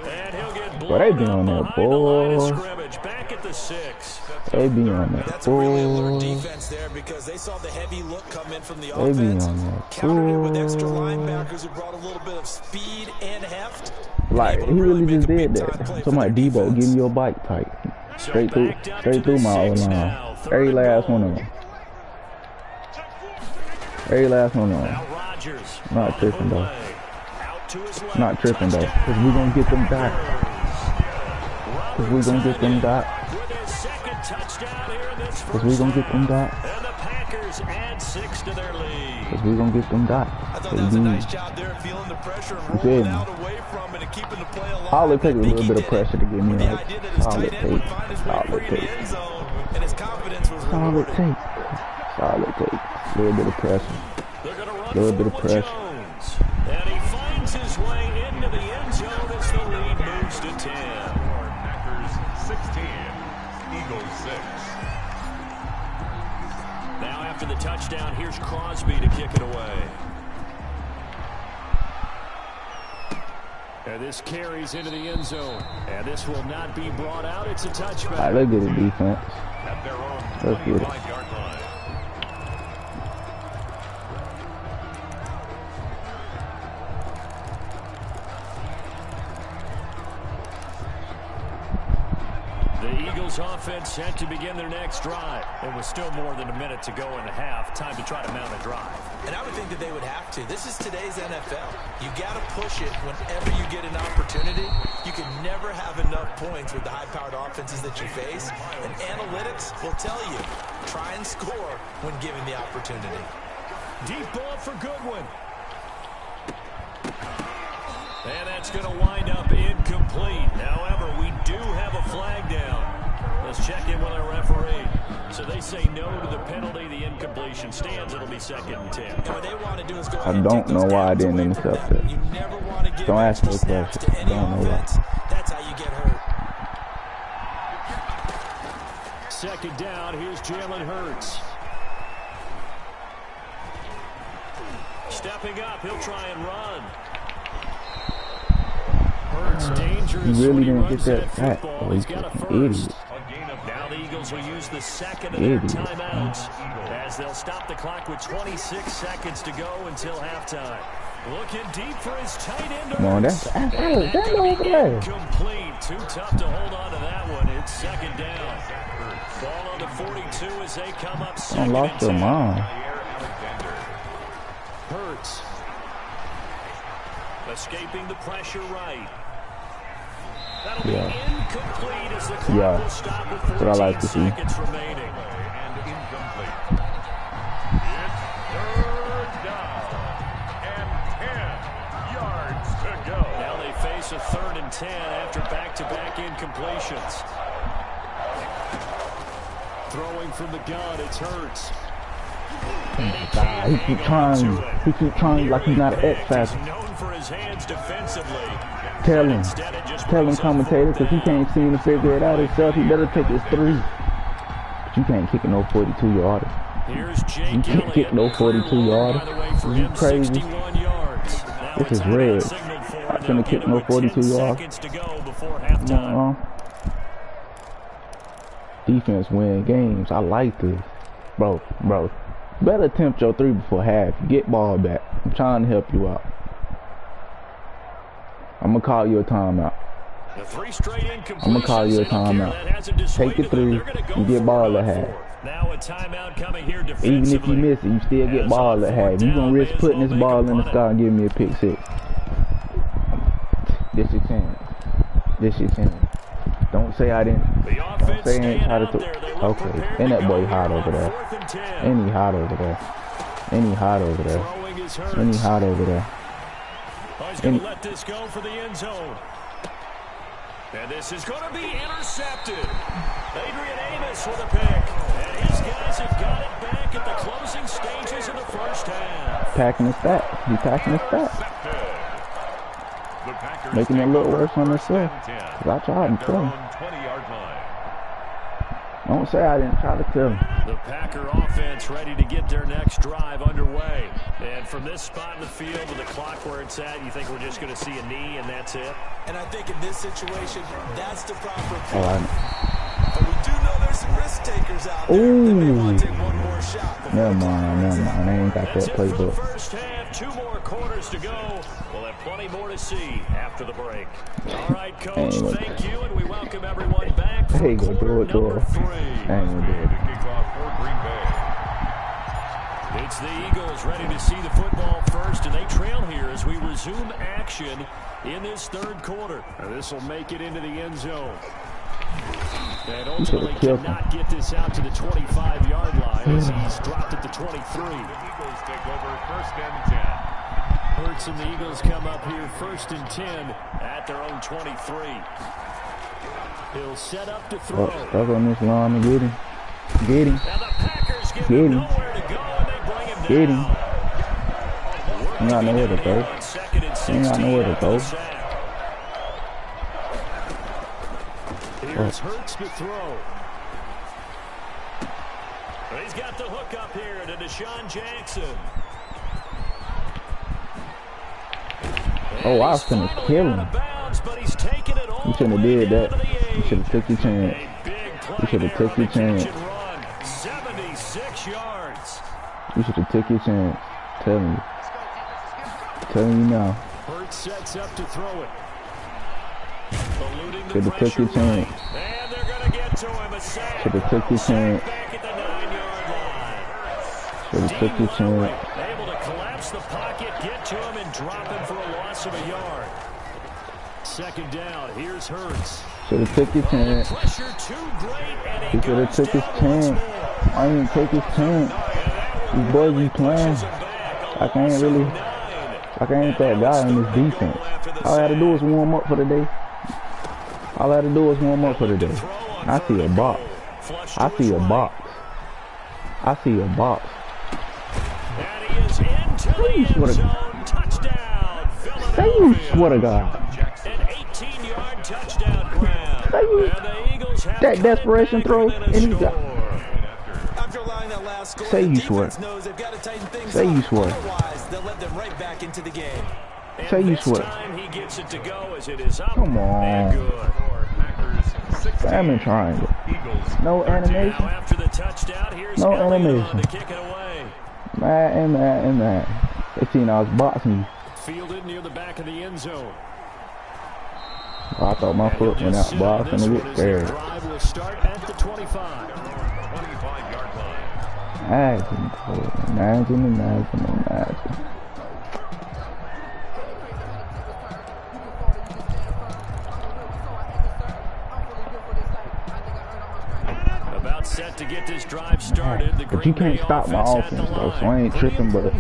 And he'll get blown up behind the line of scrimmage, back at the 6. They be on that, That's a really alert defense there because they saw the heavy look come in from the offense, countered it with extra linebackers who brought a little bit of speed and heft. Like, he really just did that. Somebody Debo, give me your bike type. Straight through my O-line. Every last one of them. Every last one of them. Not tripping though. Not tripping though. Because we're going to get them back. Because we're going to get them back. Because we're going to get them back. And the Packers add 6 to their lead. Because we're going to get them back. I thought that was a nice job there feeling the pressure and rolling out away from it and keeping the play alive. All it takes a little bit of pressure to get me the out. idea that his tight end would find his way free in the end zone and his confidence was rewarded. All it takes. A little bit of pressure. They're going to run a little bit of pressure. Jones. And he finds his way into the end zone as the lead moves to 10. Packers 16, Eagles 6. Now after the touchdown, here's Crosby to kick it away. And this carries into the end zone. And this will not be brought out. It's a touchback. All right, let's get the defense. At their own 25-yard line. Eagles offense set to begin their next drive. It was still more than a minute to go in the half. Time to try to mount a drive. And I would think that they would have to. This is today's NFL. You got to push it whenever you get an opportunity. You can never have enough points with the high-powered offenses that you face. And analytics will tell you, try and score when given the opportunity. Deep ball for Goodwin. And that's going to wind up incomplete. However, we do have a flag down. Let's check in with our referee. So they say no to the penalty. The incompletion stands. It'll be 2nd and 10. And what they want to do is go I don't know why I didn't intercept it. You never want to give Don't ask me a snaps question. to any Don't know offense. That's how you get hurt. 2nd down. Here's Jalen Hurts. Stepping up. He'll try and run. Hurts dangerous. You really when he didn't get runs that back. football. Oh, He's he's got a an first. idiot. Now the Eagles will use the second of their Idiot. timeouts as they'll stop the clock with 26 seconds to go until halftime. Looking deep for his tight end. Come on, that's over there. Complete. Too tough to hold on to that one. It's 2nd down. Ball on the 42 as they come up 2nd I lost and 10. your mind. Hurts. Escaping the pressure right. That'll be incomplete as the clock will stop with 14 what I like to see. seconds remaining. And incomplete. It's 3rd down and 10 yards to go. Now they face a 3rd and 10 after back-to-back incompletions. Throwing from the gun, it's Hurts. God, he keep trying like he's not an X Factor. He's known for his hands defensively. Tell him, commentator, because he can't seem to figure it out himself. He better take his 3. But you can't kick no 42-yarder. You can't kick no 42-yarder. Are you crazy? This is red. I'm gonna kick no 42-yarder. Defense win games. I like this. Bro. Better attempt your 3 before half. Get ball back. I'm trying to help you out. I'm going to call you a timeout. I'm going to call you a timeout. Take the 3 and get ball at half. Now a timeout coming here defensively. Even if you miss it, you still get ball at half. You're going to risk putting this ball in the sky and giving me a pick 6. This your chance. This your chance. Don't say I didn't. Don't say I ain't try to. Okay. And that boy hot over there. And he hot over there. And he hot over there. And he hot over there. He's going to let this go for the end zone. And this is going to be intercepted. Adrian Amos with a pick. And his guys have got it back at the closing stages of the first half. Packing his stats. He packing his stats. Making it a little worse on himself. I tried to tell him. Don't say I didn't try to tell him. The Packer offense ready to get their next drive underway. And from this spot in the field with the clock where it's at, you think we're just going to see a knee and that's it? And I think in this situation, that's the proper play. Oh, but we do know there's some risk takers out there. They may want to take one more shot. Never mind. I ain't got that playbook. First half, 2 more quarters to go. We'll have plenty more to see after the break. All right, Coach, thank you, and we welcome everyone back for quarter number 3. It's the Eagles ready to see the football first, and they trail here as we resume action in this 3rd quarter. This will make it into the end zone. And ultimately cannot get this out to the 25-yard line as he's dropped at the 23. The Eagles take over 1st and 10. Hurts and the Eagles come up here 1st and 10 at their own 23. He'll set up to throw. Stuck on this line and get him. Get him. Now the Packers give Get him him. nowhere to go, and they bring him down. Get him. You got nowhere to go. You got nowhere to go. Here's Hurts to throw. He's got the hook up here to Deshaun Jackson. Oh, I was gonna kill him. You shouldn't have did that. You should have took your chance. You should have took your chance. 76 yards. You should have took your chance. Telling you now. Hurts sets up to throw it. Should have took your chance. And they're going to get Should have took your chance. Should have took your chance. Able to collapse the pocket, get to him, and drop him for a loss of a yard. Second down, here's Hurts. Should have took your chance. He should have took his chance. I didn't take his chance. These boys be playing. I can't that guy in this defense. All I had to do was warm up for the day. All I had to do was warm up for the day. I see a box. I see a box. I see a box. Say you swear to God. Say you swear to God. Say you that desperation throw and he got. Say you swear. Say you swear. Say you swear. Come on. Salmon triangle. No animation. No animation. Mad. They seen I was boxing. Fielded near the back of the end zone. Oh, I thought my foot went out boxing to get scared. Drive will start at the 25. 25-yard line. Imagine. About set to get this drive started. But you can't stop my offense though, so I ain't tripping. But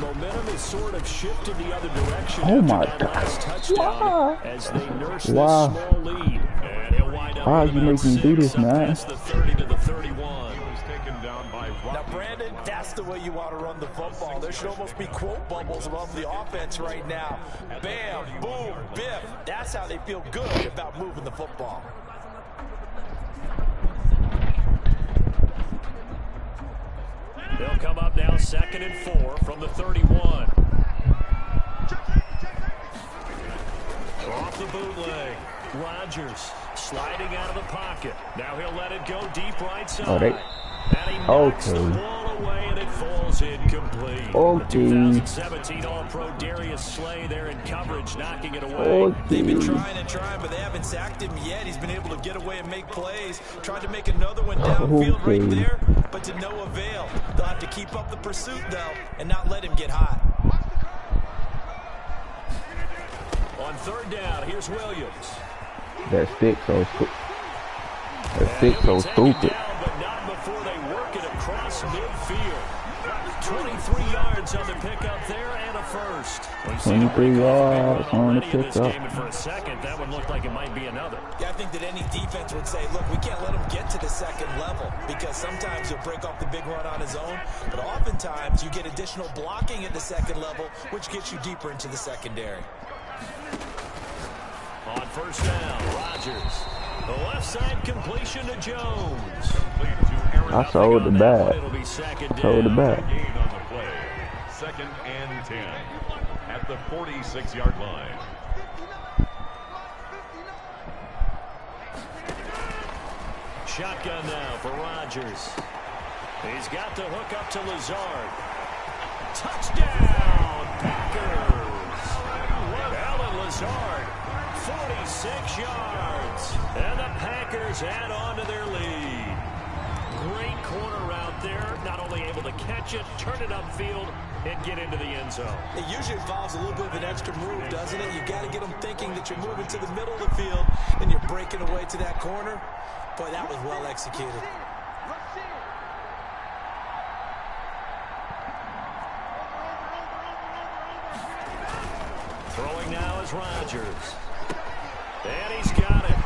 momentum is sort of shifted the other direction. Oh my God! Why? As they nurse this small lead. Why are you making me do this, man? The 30 to the 31. Now, Brandon, that's the way you want to run the football. There should almost be quote bubbles above the offense right now. Bam, boom, biff. That's how they feel good about moving the football. They'll come up now 2nd and 4 from the 31. Off the bootleg. Rodgers sliding out of the pocket. Now he'll let it go deep right side. Oh, and he knocks the ball away, and it falls incomplete. The 2017 All-Pro Darius Slay there in coverage, knocking it away. They've been trying, but they haven't sacked him yet. He's been able to get away and make plays. Tried to make another one downfield right there, but to no avail. They'll have to keep up the pursuit, though, and not let him get hot. On 3rd down, here's Williams. That stick so stupid. But not before they work it across midfield. 23 yards on the pickup there and a first. 23 yards on the pickup. For a second, that one looked like it might be another. Yeah, I think that any defense would say, look, we can't let him get to the 2nd level because sometimes he'll break off the big run on his own, but oftentimes you get additional blocking at the 2nd level, which gets you deeper into the secondary. On 1st down, Rodgers. The left side completion to Jones. I sold the bag. Sold the bag. Gain on the play. 2nd and 10 at the 46-yard line. Shotgun now for Rodgers. He's got the hook up to Lazard. Touchdown, Packers. Alan Lazard, 46 yards. And the Packers add on to their lead. Great corner out there. Not only able to catch it, turn it upfield, and get into the end zone. It usually involves a little bit of an extra move, doesn't it? You got to get them thinking that you're moving to the middle of the field and you're breaking away to that corner. Boy, that was well executed. Throwing now is Rodgers. And he's got it.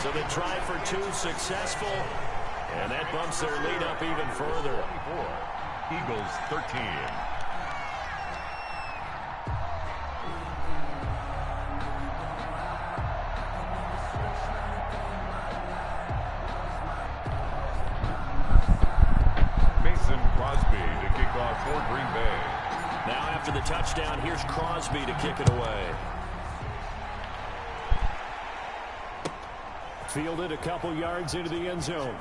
So the try for 2 successful. And that bumps their lead up even further. Eagles 13. Mason Crosby to kick off for Green Bay. Now after the touchdown, here's Crosby to kick it away. Fielded a couple yards into the end zone.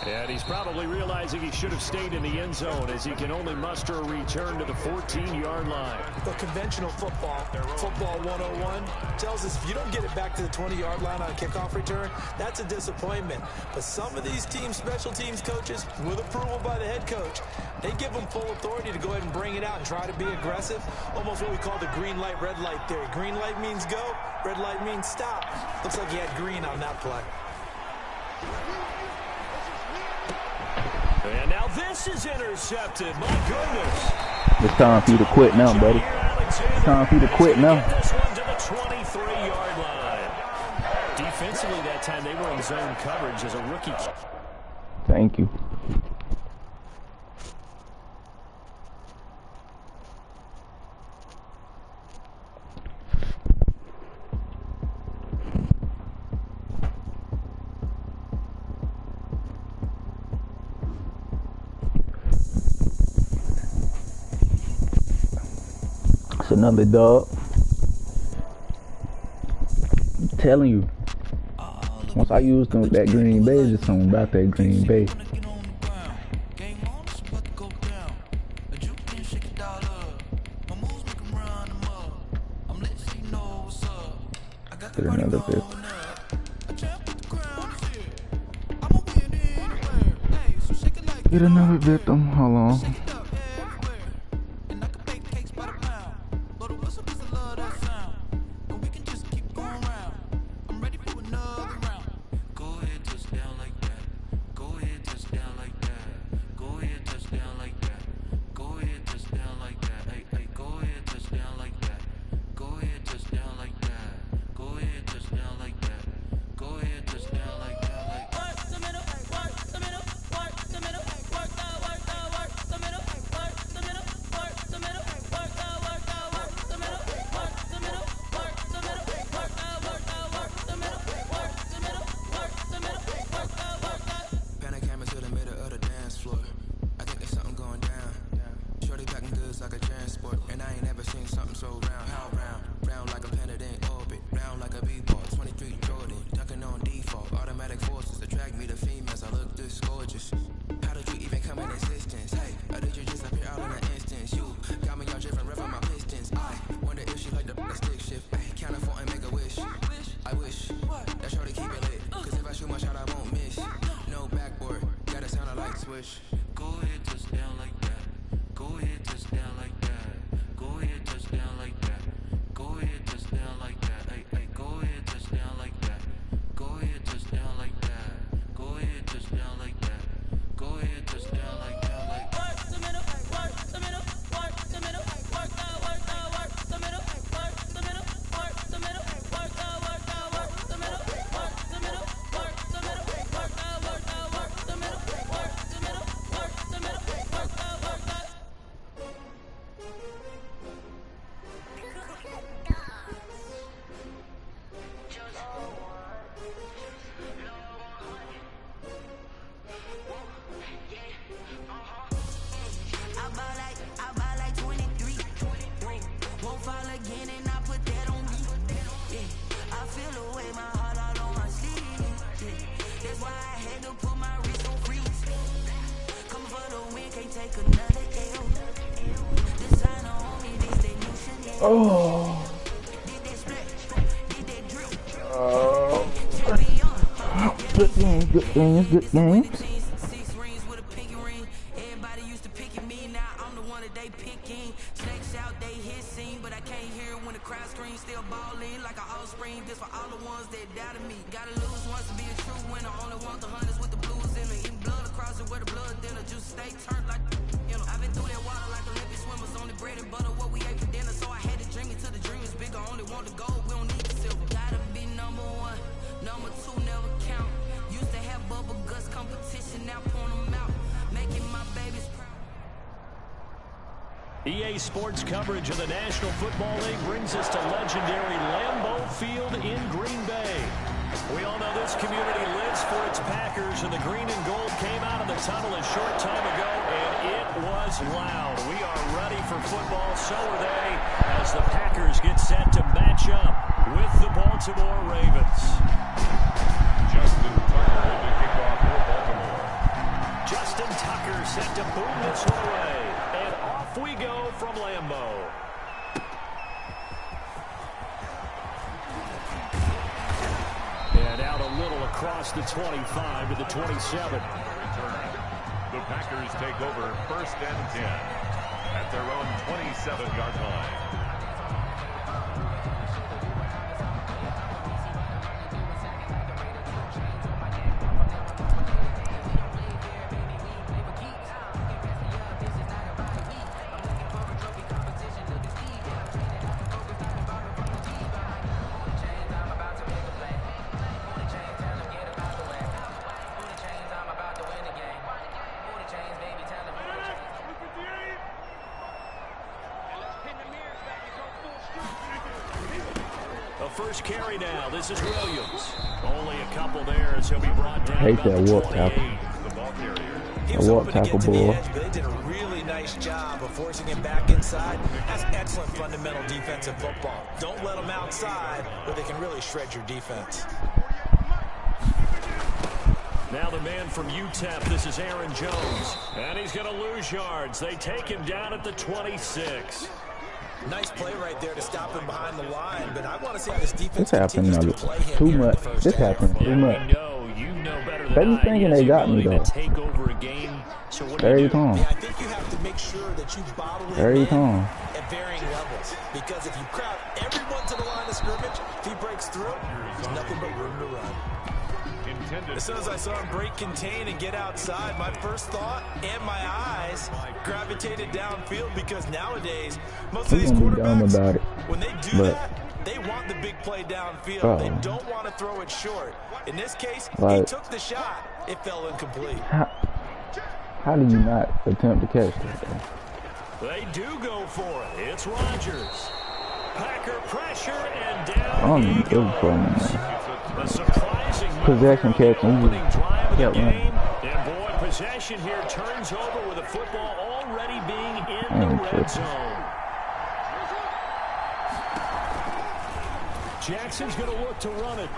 And he's probably realizing he should have stayed in the end zone as he can only muster a return to the 14-yard line. The conventional football 101, tells us if you don't get it back to the 20-yard line on a kickoff return, that's a disappointment. But some of these special teams coaches, with approval by the head coach, they give them full authority to go ahead and bring it out and try to be aggressive. Almost what we call the green light, red light theory. Green light means go, red light means stop. Looks like he had green on that play. And now this is intercepted. My goodness. It's time for you to quit now, buddy. It's time for you to quit now. This one to the 23-yard line. Defensively that time, they were in zone coverage as a rookie. Thank you. It's another dub. I'm telling you. Once I used that Green Bay, there's something about that Green Bay. Get another bit. Get another victim. Hold on. Oh. Good games, good games, good games. Everybody used to pick at me, now I'm the one that they picking. Snakes out, they hit scene, but I can't hear when the crowd screams. Still balling like an offspring. This for all the ones that doubted me. Gotta lose once to be a true winner. Only want the hunters with the blues in it. Eating blood across it where the blood thinner. Juice stay turned like, you know. I've been through that water like Olympic swimmers. Only bread and butter, what we ate for dinner. So I had to dream it till the dream is bigger. Only want the gold, we don't need the silver. Gotta be number one, number two never count. Used to have bubble guts competition, now point them out. Making my babies proud. EA Sports coverage of the National Football League brings us to legendary Lambeau Field in Green Bay. We all know this community lives for its Packers, and the green and gold came out of the tunnel a short time ago, and it was loud. We are ready for football, so are they, as the Packers get set to match up with the Baltimore Ravens. Justin Tucker to kick off for Baltimore. to boom this one away. And off we go from Lambeau. And out a little across the 25 to the 27. The Packers take over 1st and 10 at their own 27-yard line. First carry now. This is Williams. Only a couple there as he'll be brought down. Hate that warp tackle. He was hoping to get to the edge, but they did a really nice job of forcing him back inside. That's excellent fundamental defensive football. Don't let them outside where they can really shred your defense. Now the man from UTEP, this is Aaron Jones. And he's going to lose yards. They take him down at the 26. Nice play right there to stop him behind the line, but I want to see how this defense continues to play him too much. This happened too much. You know better than They be thinking they got me though. Take over a game. So what every time. Yeah, I think you have to make sure that you bottle him every time at varying levels, because if you crowd everyone to the line of scrimmage, if he breaks through, there's nothing but room to run. As soon as I saw him break contain and get outside, my first thought and my eyes gravitated downfield, because nowadays most of these quarterbacks, when they do that, they want the big play downfield. They don't want to throw it short. In this case, he took the shot. It fell incomplete. How do you not attempt to catch that? They do go for it. It's Rodgers. Packer pressure and down he goes. A surprising possession catching. Opening drive of the game. And boy, possession here turns over with the football already being in the red zone. Jackson's going to look to run it.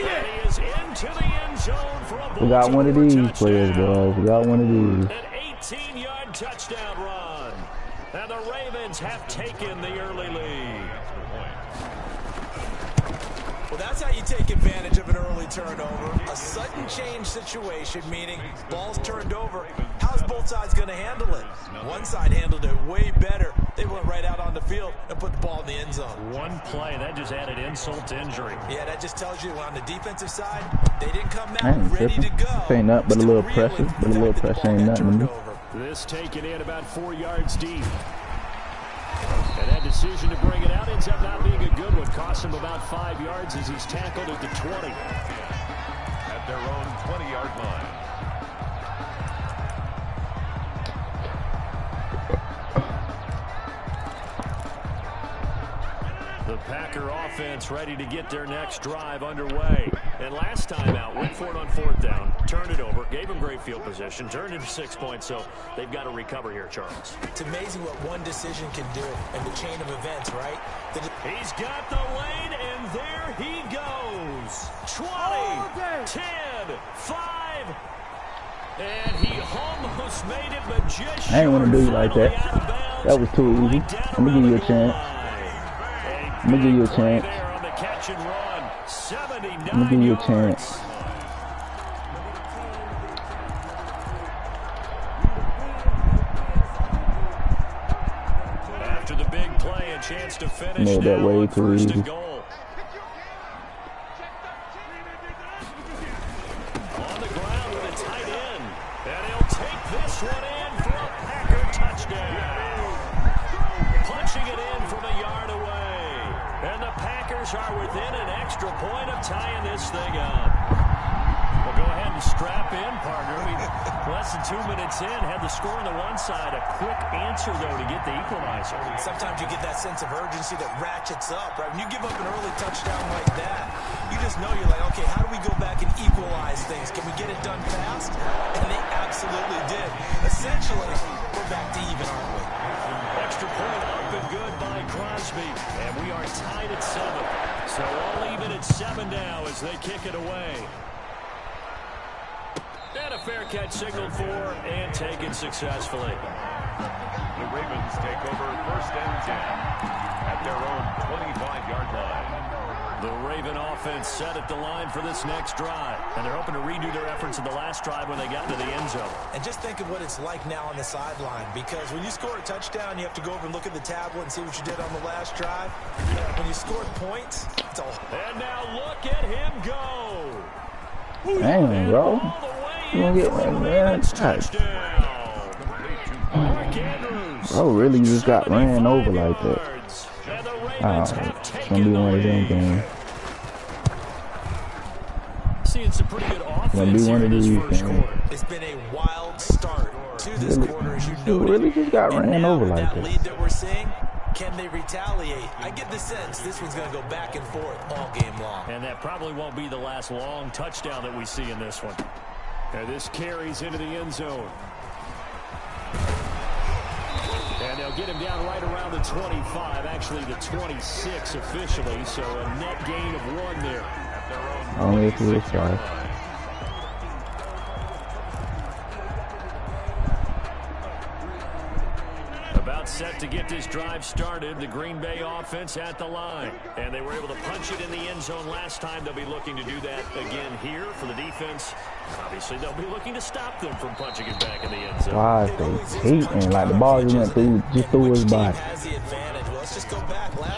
And he is into the end zone for a we got one of these players, boys. We got one of these. An 18-yard touchdown run. And the Ravens have taken the early lead. Well, that's how you take advantage of an early turnover. A sudden change situation, meaning ball's turned over. How's both sides going to handle it? One side handled it way better. They went right out on the field and put the ball in the end zone. One play, that just added insult to injury. Yeah, that just tells you on the defensive side, they didn't come out ready to go. This ain't nothing but a little pressure. But a little pressure ain't nothing to me. This taken in about 4 yards deep. And that decision to bring it out ends up not being a good one. Cost him about 5 yards as he's tackled at the 20. At their own 20-yard line. The Packer offense ready to get their next drive underway. And last time out, went for it on 4th down, turned it over, gave them great field position, turned into 6 points, so they've got to recover here, Charles. It's amazing what one decision can do in the chain of events, right? He's got the lane, and there he goes. 20, 10, 5, and he almost made it, but just I ain't want to do you like that. That was too easy. I'm going to give you a chance. I'm going to give you a chance. I'm going to give you a chance. After the big play, a chance to finish made that way too easy. On the ground with a tight end. And he'll take this one in for a Packer touchdown. Punching it in from a yard away. And the Packers are within an extra point of tying this thing up. Well, go ahead and strap in, partner. I mean, less than 2 minutes in, had the score on the one side. A quick answer, though, to get the equalizer. Sometimes you get that sense of urgency that ratchets up, right? When you give up an early touchdown like that, you just know you're like, okay, how do we go back and equalize things? Can we get it done fast? And they absolutely did. Essentially, we're back to even, aren't we? Extra point up and good by Crosby. And we are tied at 7. So all even at 7 now as they kick it away. And a fair catch signaled for and taken successfully. The Ravens take over 1st and 10 at their own 25-yard line. The Raven offense set at the line for this next drive. And they're hoping to redo their efforts in the last drive when they got into the end zone. And just think of what it's like now on the sideline. Because when you score a touchdown, you have to go over and look at the tablet and see what you did on the last drive. When you scored points, it's all. And now look at him go. Damn, bro. You gonna get right, man. Bro, really just got ran over like that. It's gonna be one of them games. Seeing some pretty good offense gonna be one of these games. It's been a wild start to this quarter, as you noted. Really just got ran over like that. Lead that we're seeing, can they retaliate? I get the sense this one's going to go back and forth all game long. And that probably won't be the last long touchdown that we see in this one. And this carries into the end zone. And they'll get him down right around the 25, actually the 26 officially, so a net gain of 1 there. Only through this drive. About set to get this drive started, the Green Bay offense at the line. And they were able to punch it in the end zone last time. They'll be looking to do that again here for the defense. Obviously, they'll be looking to stop them from punching it back in the end zone. Why they hating like the ball just went through, just through his body.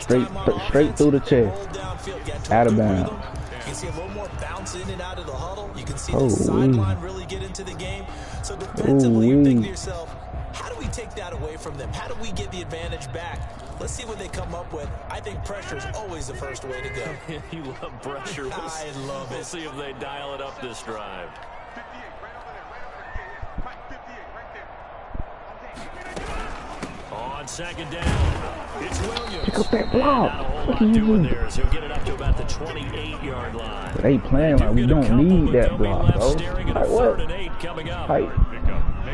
Straight through the chest. Out of bounds. You can see a little more bounce in and out of the huddle. You can see the sideline really get into the game. So defensively, you think to yourself, how do we take that away from them? How do we get the advantage back? Let's see what they come up with. I think pressure is always the first way to go. You love pressure. I love it. We'll see if they dial it up this drive. On second down, it's Williams. Pick up that block. What are you doing there? So he'll get it up to about the 28-yard line. They playing like we don't need that block, bro. Like what? Like,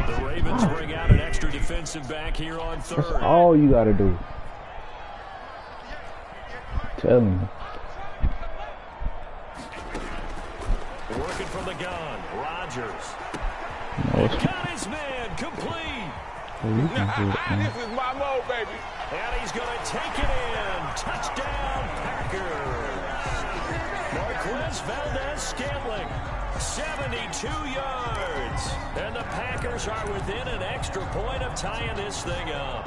the Ravens bring out an extra defensive back here on third. That's all you gotta do. Tell me. Working from the gun, Rodgers. Got his man complete. This is my mode, baby. And he's going to take it in. Touchdown, Packers. Marquez Valdez-Scantling, 72 yards. And the Packers are within an extra point of tying this thing up.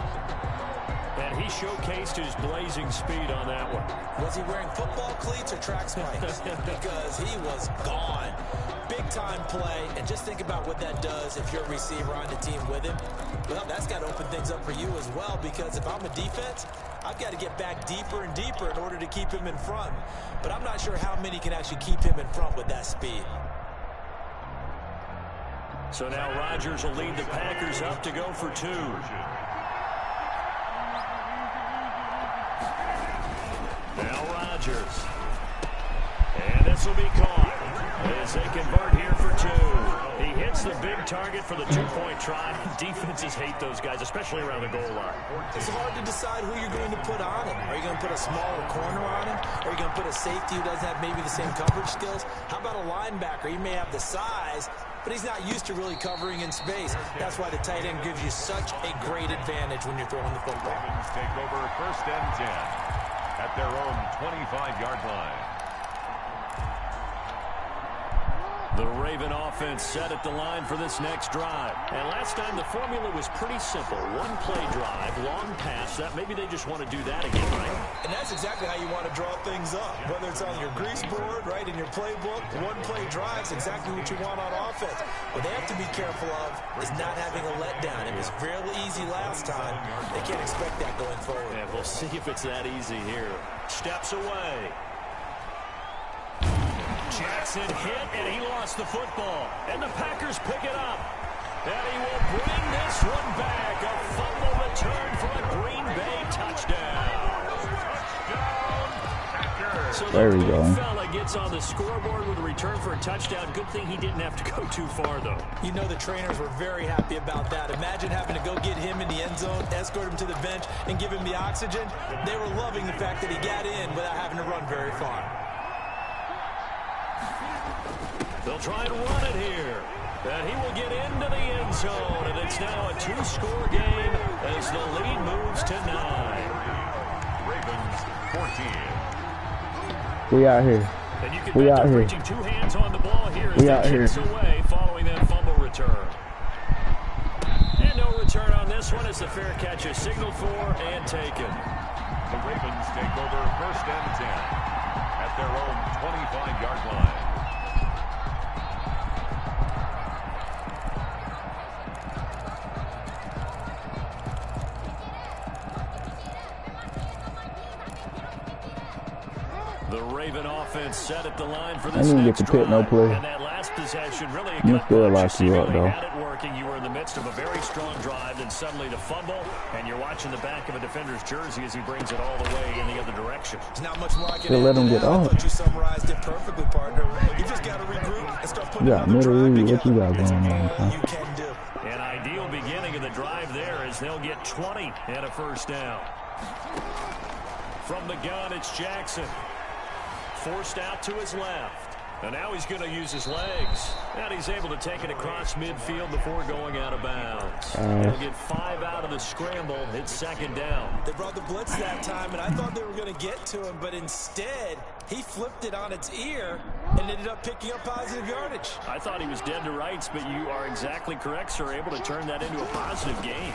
And he showcased his blazing speed on that one. Was he wearing football cleats or track spikes? Because he was gone. Big-time play, and just think about what that does if you're a receiver on the team with him. Well, that's got to open things up for you as well, because if I'm a defense, I've got to get back deeper and deeper in order to keep him in front. But I'm not sure how many can actually keep him in front with that speed. So now Rodgers will lead the Packers up to go for 2. Now Rodgers. And this will be caught as they convert here for 2. He hits the big target for the 2-point try. Defenses hate those guys, especially around the goal line. It's hard to decide who you're going to put on him. Are you going to put a smaller corner on him? Are you going to put a safety who doesn't have maybe the same coverage skills? How about a linebacker? He may have the size, but he's not used to really covering in space. That's why the tight end gives you such a great advantage when you're throwing the football. Ravens take over 1st and 10 at their own 25-yard line. The Raven offense set at the line for this next drive. And last time the formula was pretty simple. 1-play drive, long pass. That maybe they just want to do that again, right? And that's exactly how you want to draw things up. Whether it's on your grease board, right, in your playbook, 1-play drive is exactly what you want on offense. What they have to be careful of is not having a letdown. It was fairly easy last time. They can't expect that going forward. And we'll see if it's that easy here. Steps away. Jackson hit, and he lost the football. And the Packers pick it up. And he will bring this one back. A fumble return for a Green Bay touchdown. So there we go. Fella gets on the scoreboard with a return for a touchdown. Good thing he didn't have to go too far, though. You know the trainers were very happy about that. Imagine having to go get him in the end zone, escort him to the bench, and give him the oxygen. They were loving the fact that he got in without having to run very far. They'll try and run it here. And he will get into the end zone, and it's now a 2-score game as the lead moves to 9. Ravens 14. We out here. And you can We bet out they're here. reaching 2 hands on the ball here as We they out here. kicks away following that fumble return. And no return on this one as the fair catch is signaled for and taken. The Ravens take over 1st and 10 at their own 25-yard line. The Raven offense set at the line for I this didn't get next to pick no drive. play. And that last possession really You got still much. lock you up, seemingly though. had it working. You were in the midst of a very strong drive, then suddenly to fumble, and you're watching the back of a defender's jersey as he brings it all the way in the other direction. There's not much more I can Still let add him to get that. I off. thought you summarized it perfectly, partner. You just got to regroup and start putting You got another drive middle read. What you together. got It's going on, all son? you can do. An ideal beginning of the drive there as they'll get 20 and a first down. From the gun, it's Jackson. Forced out to his left. And now he's going to use his legs. And he's able to take it across midfield before going out of bounds. He'll get 5 out of the scramble. It's second down. They brought the blitz that time, and I thought they were going to get to him, but instead, he flipped it on its ear and ended up picking up positive yardage. I thought he was dead to rights, but you are exactly correct, sir. Able to turn that into a positive gain.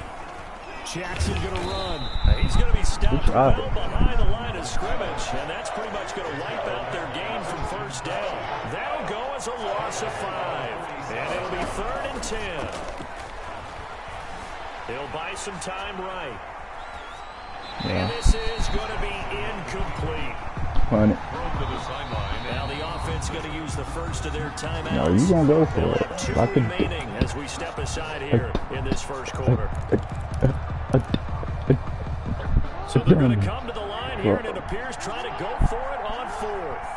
Jackson going to run. He's going to be stopped well behind the line of scrimmage, and that's pretty much going to wipe out their gain from first down. That'll go as a loss of 5, and it'll be 3rd and 10. He'll buy some time right. Yeah. And this is going to be incomplete. Punt it. Thrown to the sideline. Now the offense going to use the first of their timeouts. No, you gonna go for They'll it. have 2 Like a- remaining as we step aside here in this first quarter. So they're going to come to the line here, and it appears trying to go for it on 4th.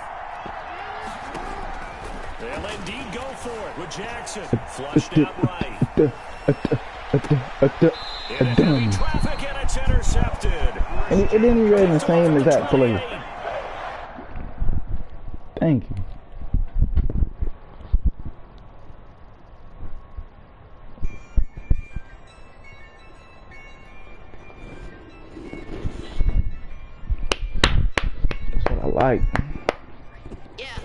They'll indeed go for it with Jackson. Flushed out right. In a heavy traffic, and it's intercepted. And it didn't even the same exact play. Thank you. That's what I like.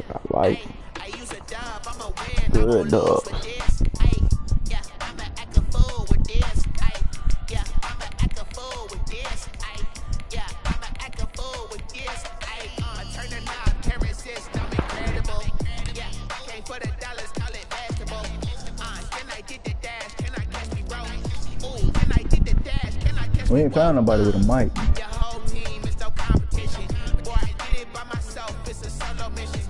I like. I use a dub, I'm a win, Good I won't dub. lose with this. Yeah, I'ma act a fool with this. Yeah, I'ma act a fool with this. Yeah, I'ma act a fool with this. I turn the knob, can't resist, I'm incredible. Yeah, came for the dollars, call it basketball. Can I get the dash? Can I catch me roll? Ooh, can I get the dash? Can I catch me We ain't found nobody with a mic. Your whole team is no competition. Boy, I did it by myself, it's a solo mission.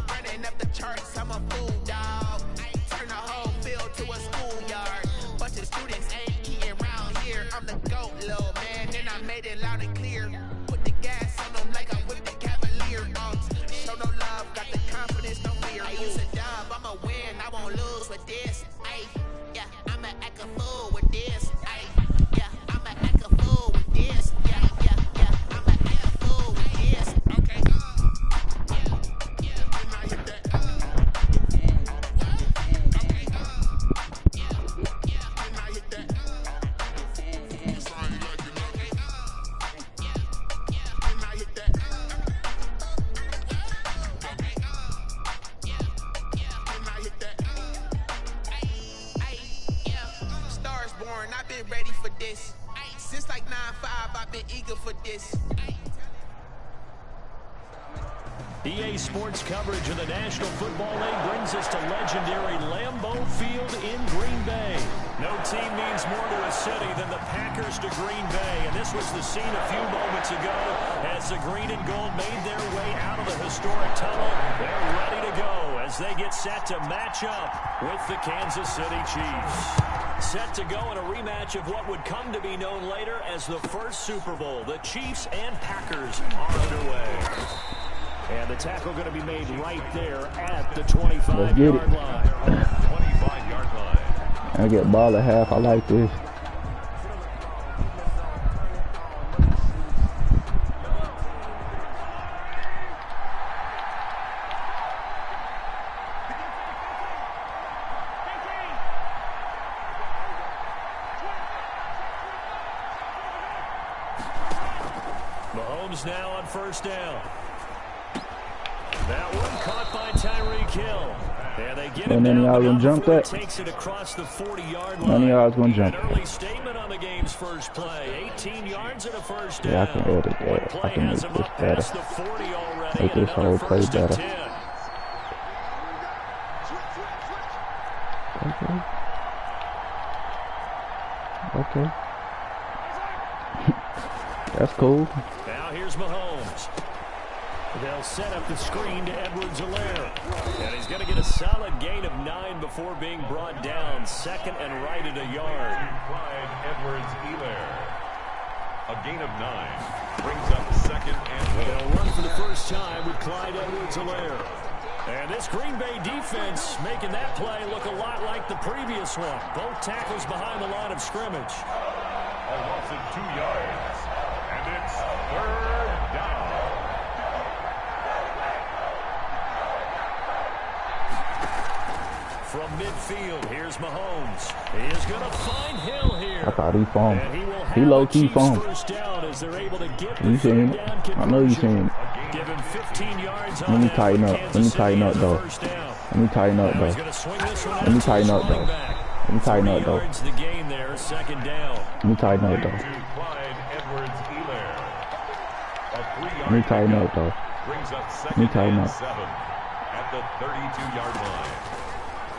Running up the charts, I'm a fool, dog. Turn the whole field to a schoolyard. Bunch of students ain't keying around here. I'm the GOAT, little man, and I made it loud and clear. Put the gas on them like I'm with the Cavalier. Show no love, got the confidence, no fear. I use a dub, I'ma win, I won't lose with this. Yeah, I'ma act a fool with this. Yeah, I'ma act a fool with this. Yeah, I'ma act a fool with this. Okay. Stars born, I've been ready for this. Since like 9-5, I've been eager for this. EA Sports coverage of the National Football League brings us to legendary Lambeau Field in Green Bay. No team means more to a city than the Packers to Green Bay, and this was the scene a few moments ago as the green and gold made their way out of the historic tunnel. They're ready to go as they get set to match up with the Kansas City Chiefs. Set to go in a rematch of what would come to be known later as the first Super Bowl. The Chiefs and Packers are underway. And the tackle going to be made right there at the 25-yard line. 25-yard line. I get ball at half. I like this. Mahomes now on first down. That one caught by Tyreek Hill. And they get him down gonna jump that. Takes it across the 40-yard line. None of y'all gonna jump. An early statement on the game's first play. 18 yards and a first down. Yeah, I can edit that. I can make this better. Make this whole play better. Okay. That's cool. Now here's Mahomes. They'll set up the screen to Edwards-Helaire. And he's going to get a solid gain of 9 before being brought down. Second and right at a yard. Clyde Edwards-Helaire. A gain of 9. Brings up second and goal. They'll run for the first time with Clyde Edwards-Helaire. And this Green Bay defense making that play look a lot like the previous one. Both tackles behind the line of scrimmage. A loss of 2 yards. And it's third down. From midfield, here's Mahomes. He is going to find Hill here. I thought he foamed. He low-key foamed. You seen it? I know you seen it. Give him 15 yards. Let me tighten up. Let me tighten up, though. Let me tighten up, though. Let me tighten up, though. Let me tighten up, though. Let me tighten up, though. Let me tighten up, though. Let me tighten up. At the 32-yard line.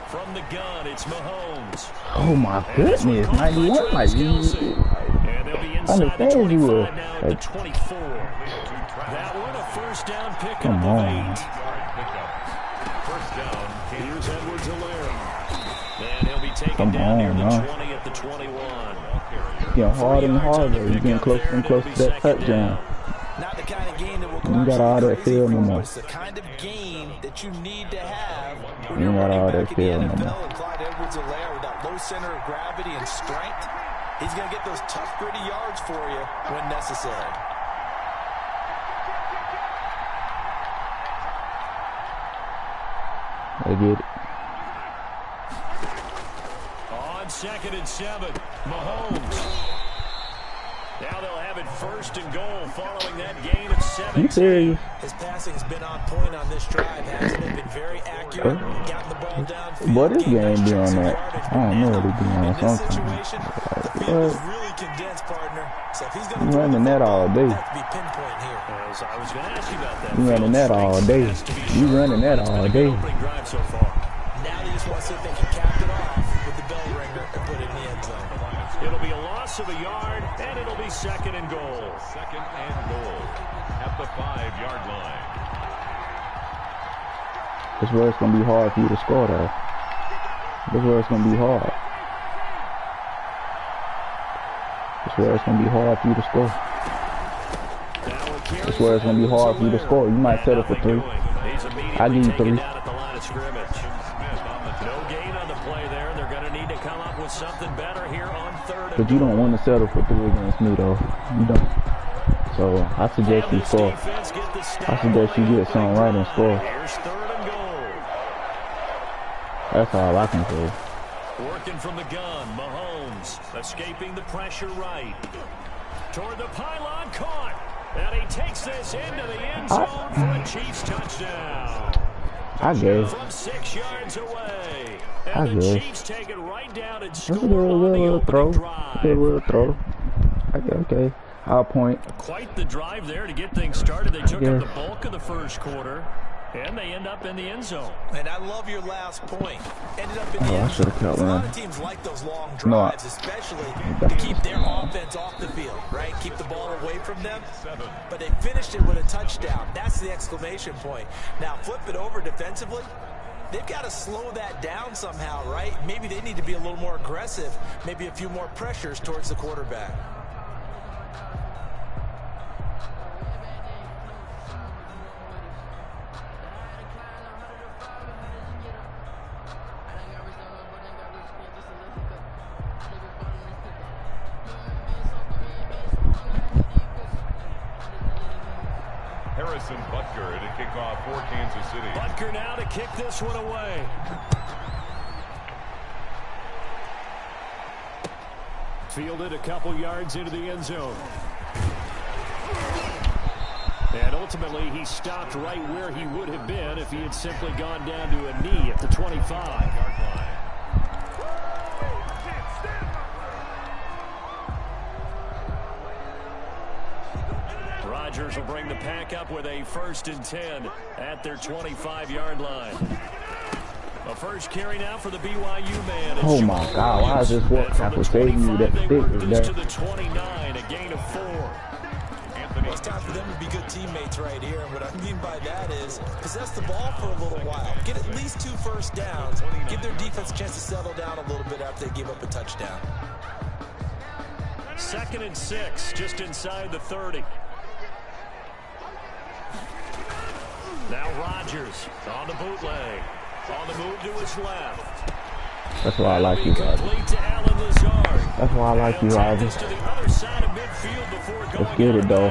From the gun, it's Mahomes. Oh my goodness, 91 like you. I understand you were. Like, 24. That one a first down pickup. Come on. First down. Here's Edwards-Helaire. And he'll be taken Come down near on, the man. 20 at the 21. Getting harder and harder. You're getting closer and closer to that touchdown. Not the kind of game that will You ain't got all that feel no more. It's the kind of game that you need to have. You ain't got all that feel no more. Clyde Edwards-Helaire with that low center of gravity and strength. He's going to get those tough, gritty yards for you when necessary. I get it. On 2nd and 7, Mahomes. Now they'll have it first and goal following that gain of 17. You serious? His passing has been on point on this drive, hasn't it? Been very accurate. Gotten the ball down. Boy, this game be on that. I don't know what he be on sometimes. The field is really condensed, partner. So if he's going You running that all day. to be pinpoint here. I was going to ask you about that. You running that all day. You running that all day. Opening drive so far. Now they just want to see if they can cap it off with the bell ringer and put it in the end zone. It'll be a loss of a yard, and it'll be 2nd and goal. 2nd and goal at the 5-yard line. This is where it's going to be hard for you to score, though. This is where it's going to be hard. This is where it's going to be hard for you to score. This is where it's going to be hard for you to score. You might settle for 3. I give you 3. No gain on the play there. They're going to need to come up with something better here on 3rd. But you don't want to settle for 3 against me, though. You don't. So I suggest you score. I suggest you get something right and score. Here's 3rd and goal. That's all I can say. Working from the gun, Mahomes escaping the pressure right. Toward the pylon, caught. And he takes this into the end zone for a Chiefs touchdown. I guess. From 6 yards away. I And the guess. Chiefs take it right down and That's score a on the little throw. opening A drive. little throw. Okay. I'll point. Quite the drive there to get things started. They took Yeah. up the bulk of the first quarter, and they end up in the end zone. And I love your last point. Ended up in the Oh, I end should have zone. kept A lot running. of teams like those long No, drives, especially to keep their offense off the field, right? Keep the ball away from them. But they finished it with a touchdown. That's the exclamation point. Now flip it over defensively. They've got to slow that down somehow, right? Maybe they need to be a little more aggressive. Maybe a few more pressures towards the quarterback. Harrison Butker to kick off for Kansas City. Butker now to kick this one away. Fielded a couple yards into the end zone. ultimately he stopped right where he would have been if he had simply gone down to a knee at the 25-yard line. Rodgers will bring the pack up with a 1st and 10 at their 25-yard line. A first carry now for the BYU man. Oh my God, why is this walk tackle saving you? That stick is there. To the 29, a gain of 4. Well, it's time for them to be good teammates right here. And what I mean by that is possess the ball for a little while. Get at least 2 first downs. Give their defense a chance to settle down a little bit after they give up a touchdown. 2nd and 6, just inside the 30. Now Rodgers on the bootleg. On the move to his left. That's why I like you, Rodgers. That's why I like you, Rodgers. Let's get it, though.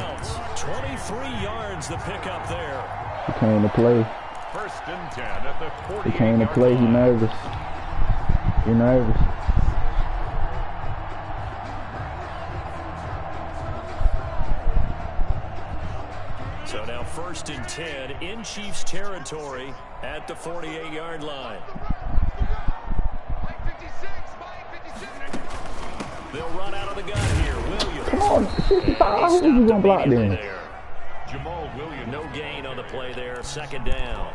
23 yards the pickup there. He came to play. 1st and 10 at the 40. He came to play. He nervous. He nervous. So now 1st and 10 in Chiefs territory at the 48-yard line. They'll run out of the gun here. Williams. Come on, 65. Who's going to block then? Jamal Williams. No gain on the play there. 2nd down.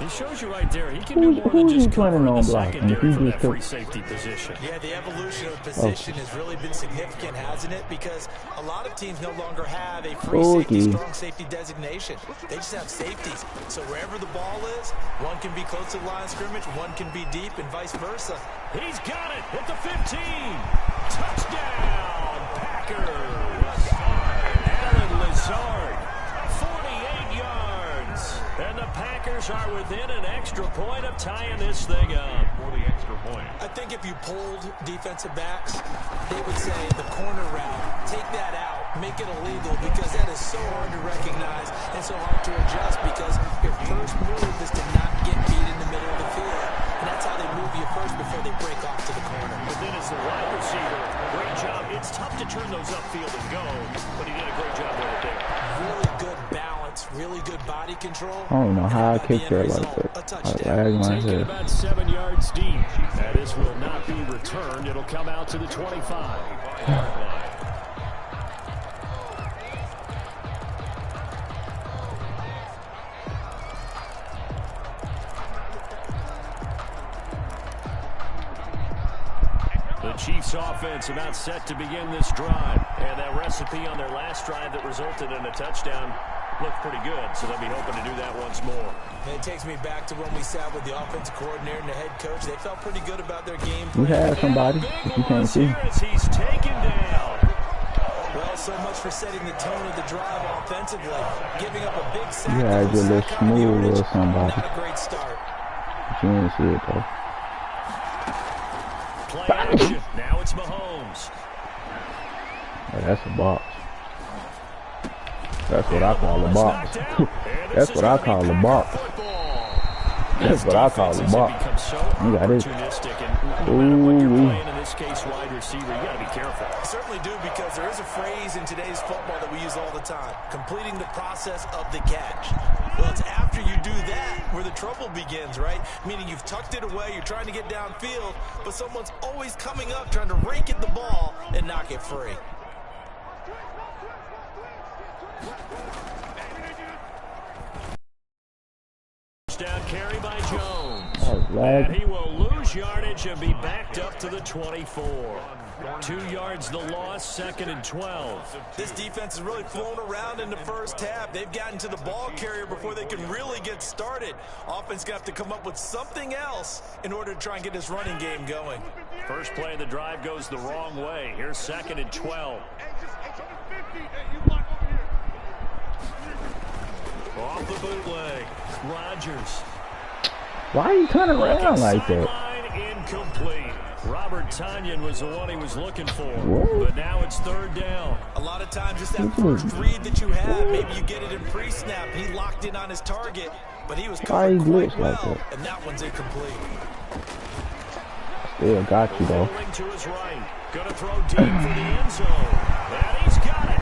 He shows you right there. He can do more than just cover the secondary from that free safety position. Yeah, the evolution of the position has really been significant, hasn't it? Because a lot of teams no longer have a free safety, strong safety designation. They just have safeties. So wherever the ball is, one can be close to the line of scrimmage, one can be deep, and vice versa. He's got it at the 15. Touchdown, Packers. Alan Lazard, 48 yards. And the Packers are within an extra point of tying this thing up. For the extra point. I think if you polled defensive backs, they would say the corner route, take that out, make it illegal, because that is so hard to recognize and so hard to adjust, because your first move is to not get beat in the middle of the field. And that's how they move you first before they break off to the corner. But then as the wide receiver, great job. It's tough to turn those upfield and go, but he did a great job with it there. Really good balance, really good body control. I don't know how I kicked that like that. I lagged my head. About 7 yards deep. And this will not be returned. It'll come out to the 25. The Chiefs offense about set to begin this drive. And that recipe on their last drive that resulted in a touchdown looked pretty good, so they'll be hoping to do that once more. And it takes me back to when we sat with the offensive coordinator and the head coach. They felt pretty good about their game plan. You had somebody, if you can't see. He's taken down. Well, so much for setting the tone of the drive offensively. Giving up a big sack. You had your little smooth or somebody. Not a great start. But you didn't see it, though. Play action. Now it's Mahomes. Oh, that's a box. That's what I call a box. That's what I call a box. That's what I call a box. You got it. Ooh. In this case, wide receiver, you got to be careful. I certainly do, because there is a phrase in today's football that we use all the time: completing the process of the catch. Well, it's after you do that where the trouble begins, right? Meaning you've tucked it away, you're trying to get downfield, but someone's always coming up trying to rake at the ball and knock it free. Down carry by Jones. And he will lose yardage and be backed up to the 24. 2 yards the loss, 2nd and 12. This defense has really flown around in the first half. They've gotten to the ball carrier before they can really get started. Offense got to come up with something else in order to try and get this running game going. First play of the drive goes the wrong way. Here's 2nd and 12. Off the bootleg, Rodgers. Why are you turning around like that? Incomplete. Robert Tonyan was the one he was looking for. What? But now it's 3rd down. A lot of times just that first read that you have, maybe you get it in pre-snap. He locked in on his target, but he was covered quite well, and that one's incomplete. Still got you, though. Rolling to his right. Gonna throw deep for the end zone. And he's got it.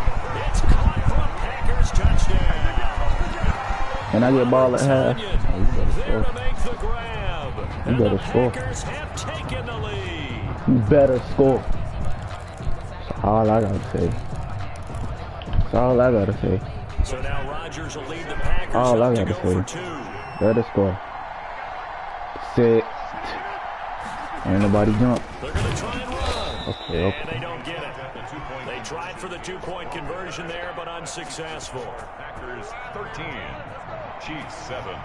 It's caught for a Packers touchdown. And I get ball at half. Oh, you better score. You better score. That's all I gotta say. That's all I gotta say. So now Rodgers will lead the Packers all I gotta to go for 2. Better score. Sit. Ain't nobody jump. They're gonna try and run. Okay. And they don't get it. They tried for the 2-point conversion there, but unsuccessful. Packers 13, Chiefs 7.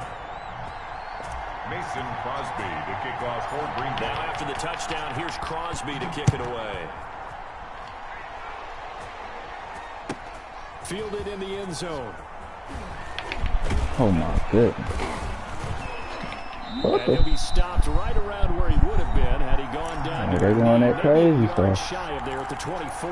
Mason Crosby to kick off for Green Bay. Now after the touchdown, here's Crosby to kick it away. Fielded in the end zone. Oh my goodness. And he'll be stopped right around where he would have been had he gone down. They're going that crazy stuff. Shy of there at the 24.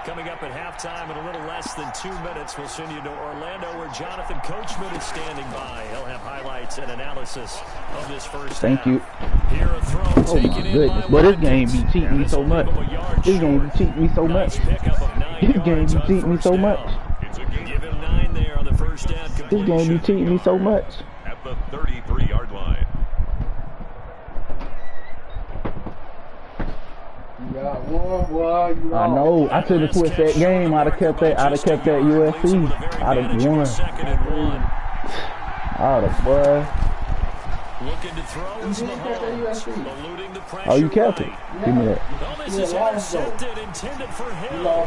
Coming up at halftime in a little less than 2 minutes, we'll send you to Orlando where Jonathan Coachman is standing by. He'll have highlights and analysis of this first Thank half. you. Here a throw Oh my goodness. But this game be cheating me so much. This game be cheating me so much. This game be cheating me so much. Give him 9 there on the first down completion. This game be cheating me so much. At the 33-yard line. I know. I should have switched that game. I'd have kept that. USC. I'd have won. I'd have, boy. Looking to throw is Mahomes, eluding the pressure. Oh, you kept it. Give me that. Oh, this is intercepted, intended for him. Done by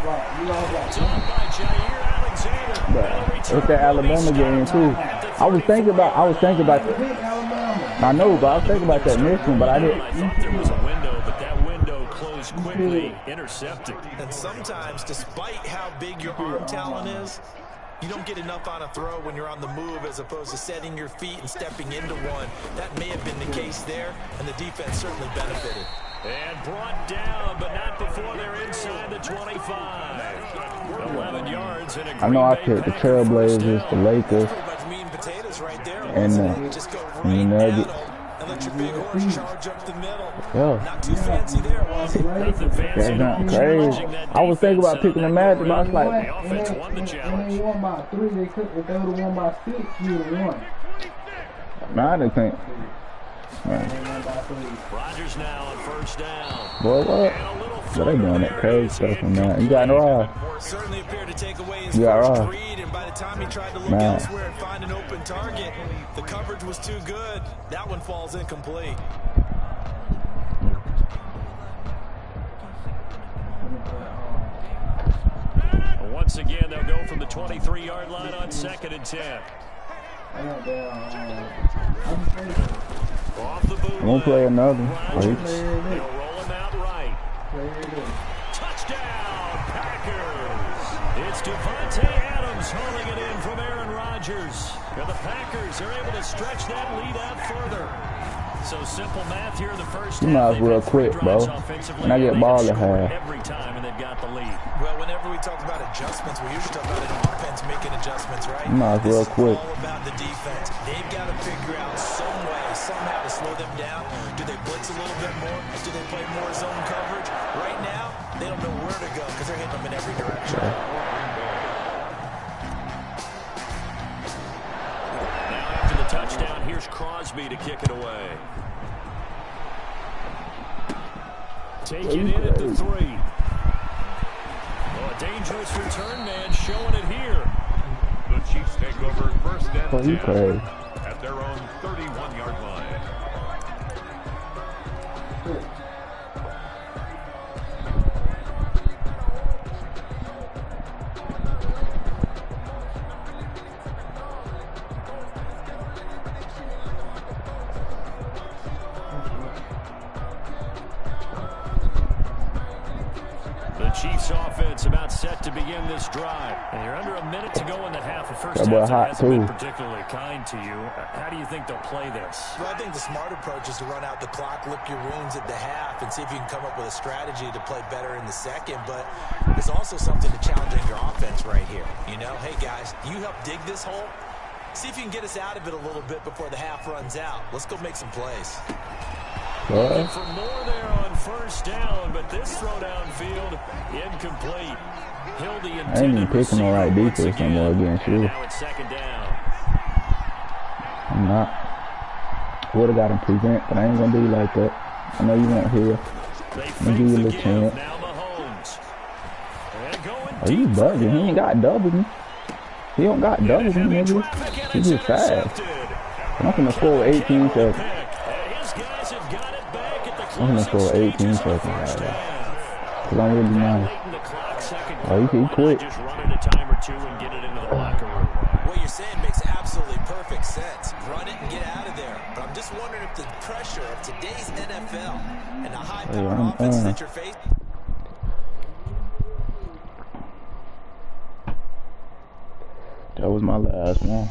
Jair Alexander. It's that Alabama game too. I was thinking about that. I know, but I was thinking about that mission, but I didn't. I thought there was a window, but that window closed quickly, intercepted. And sometimes, despite how big your arm talent is, you don't get enough on a throw when you're on the move as opposed to setting your feet and stepping into one. That may have been the case there, and the defense certainly benefited. And brought down, but not before they're inside the 25. 11 yards and a I know I picked the Trailblazers, the Lakers, and the Nuggets. And let your big horse charge up the middle. Yeah. Not too fancy there, was it? That's not crazy. I was thinking about picking the Magic, but I was like, the offense won the challenge. If they won by 3, they could. If they would have won by 6, you would have won. nah, I didn't think. Man. Rodgers now on first down. Boy, what? But they doing that crazy stuff in there. You got no eye. Certainly appeared to take away his You got first right. read, and by the time he tried to look Man. elsewhere and find an open target, the coverage was too good. That one falls incomplete. Once again, they'll go from the 23-yard line on 2nd and 10. Off the boot. Won't play another. Rodgers. They'll roll him out right. Touchdown, Packers. It's Devontae Adams hauling it in from Aaron Rodgers. And the Packers are able to stretch that lead out further. So simple math here in the first half. You might as well quit, bro. And I get ball at half. Every time, and they've got the lead. Well, whenever we talk about adjustments, we usually talk about an offense making adjustments, right? You might as well quit. This is all about the defense. They've got to figure out some way, somehow to slow them down. Do they blitz a little bit more? Do they play more zone coverage? Right now, they don't know where to go because they're hitting them in every direction. Now after the touchdown, here's Crosby to kick it away. Taking it at the 3. Oh, a dangerous return man showing it here. The Chiefs take over first and 10 crazy. at their own 31-yard line. The Chiefs offense about set to begin this drive. And you're under a minute to go in the half. The first That boy half hot, hasn't been too. particularly kind to you. How do you think they'll play this? Well, I think the smart approach is to run out the clock, lick your wounds at the half, and see if you can come up with a strategy to play better in the second. But there's also something to challenging your offense right here. You know, hey, guys, you help dig this hole. See if you can get us out of it a little bit before the half runs out. Let's go make some plays. Looking for more there on first down, but this throw downfield incomplete. Hill the I ain't even picking the right defense no more against you. Now it's second down. I'm not. Would have got him prevent, but I ain't gonna do you like that. I know you won't hear. I'm gonna give you a little chance. Oh, you bugging. He ain't got double me. He don't got double me, nigga. He just fast. I'm gonna score 18 seconds. I'm gonna score 18 seconds right now. Cause I'm really nice. Oh, he quit. What you're saying makes absolutely perfect sense. Run it and get out of there. But I'm just wondering if the pressure of today's NFL and the high-powered offense that you're facing. That was my last one.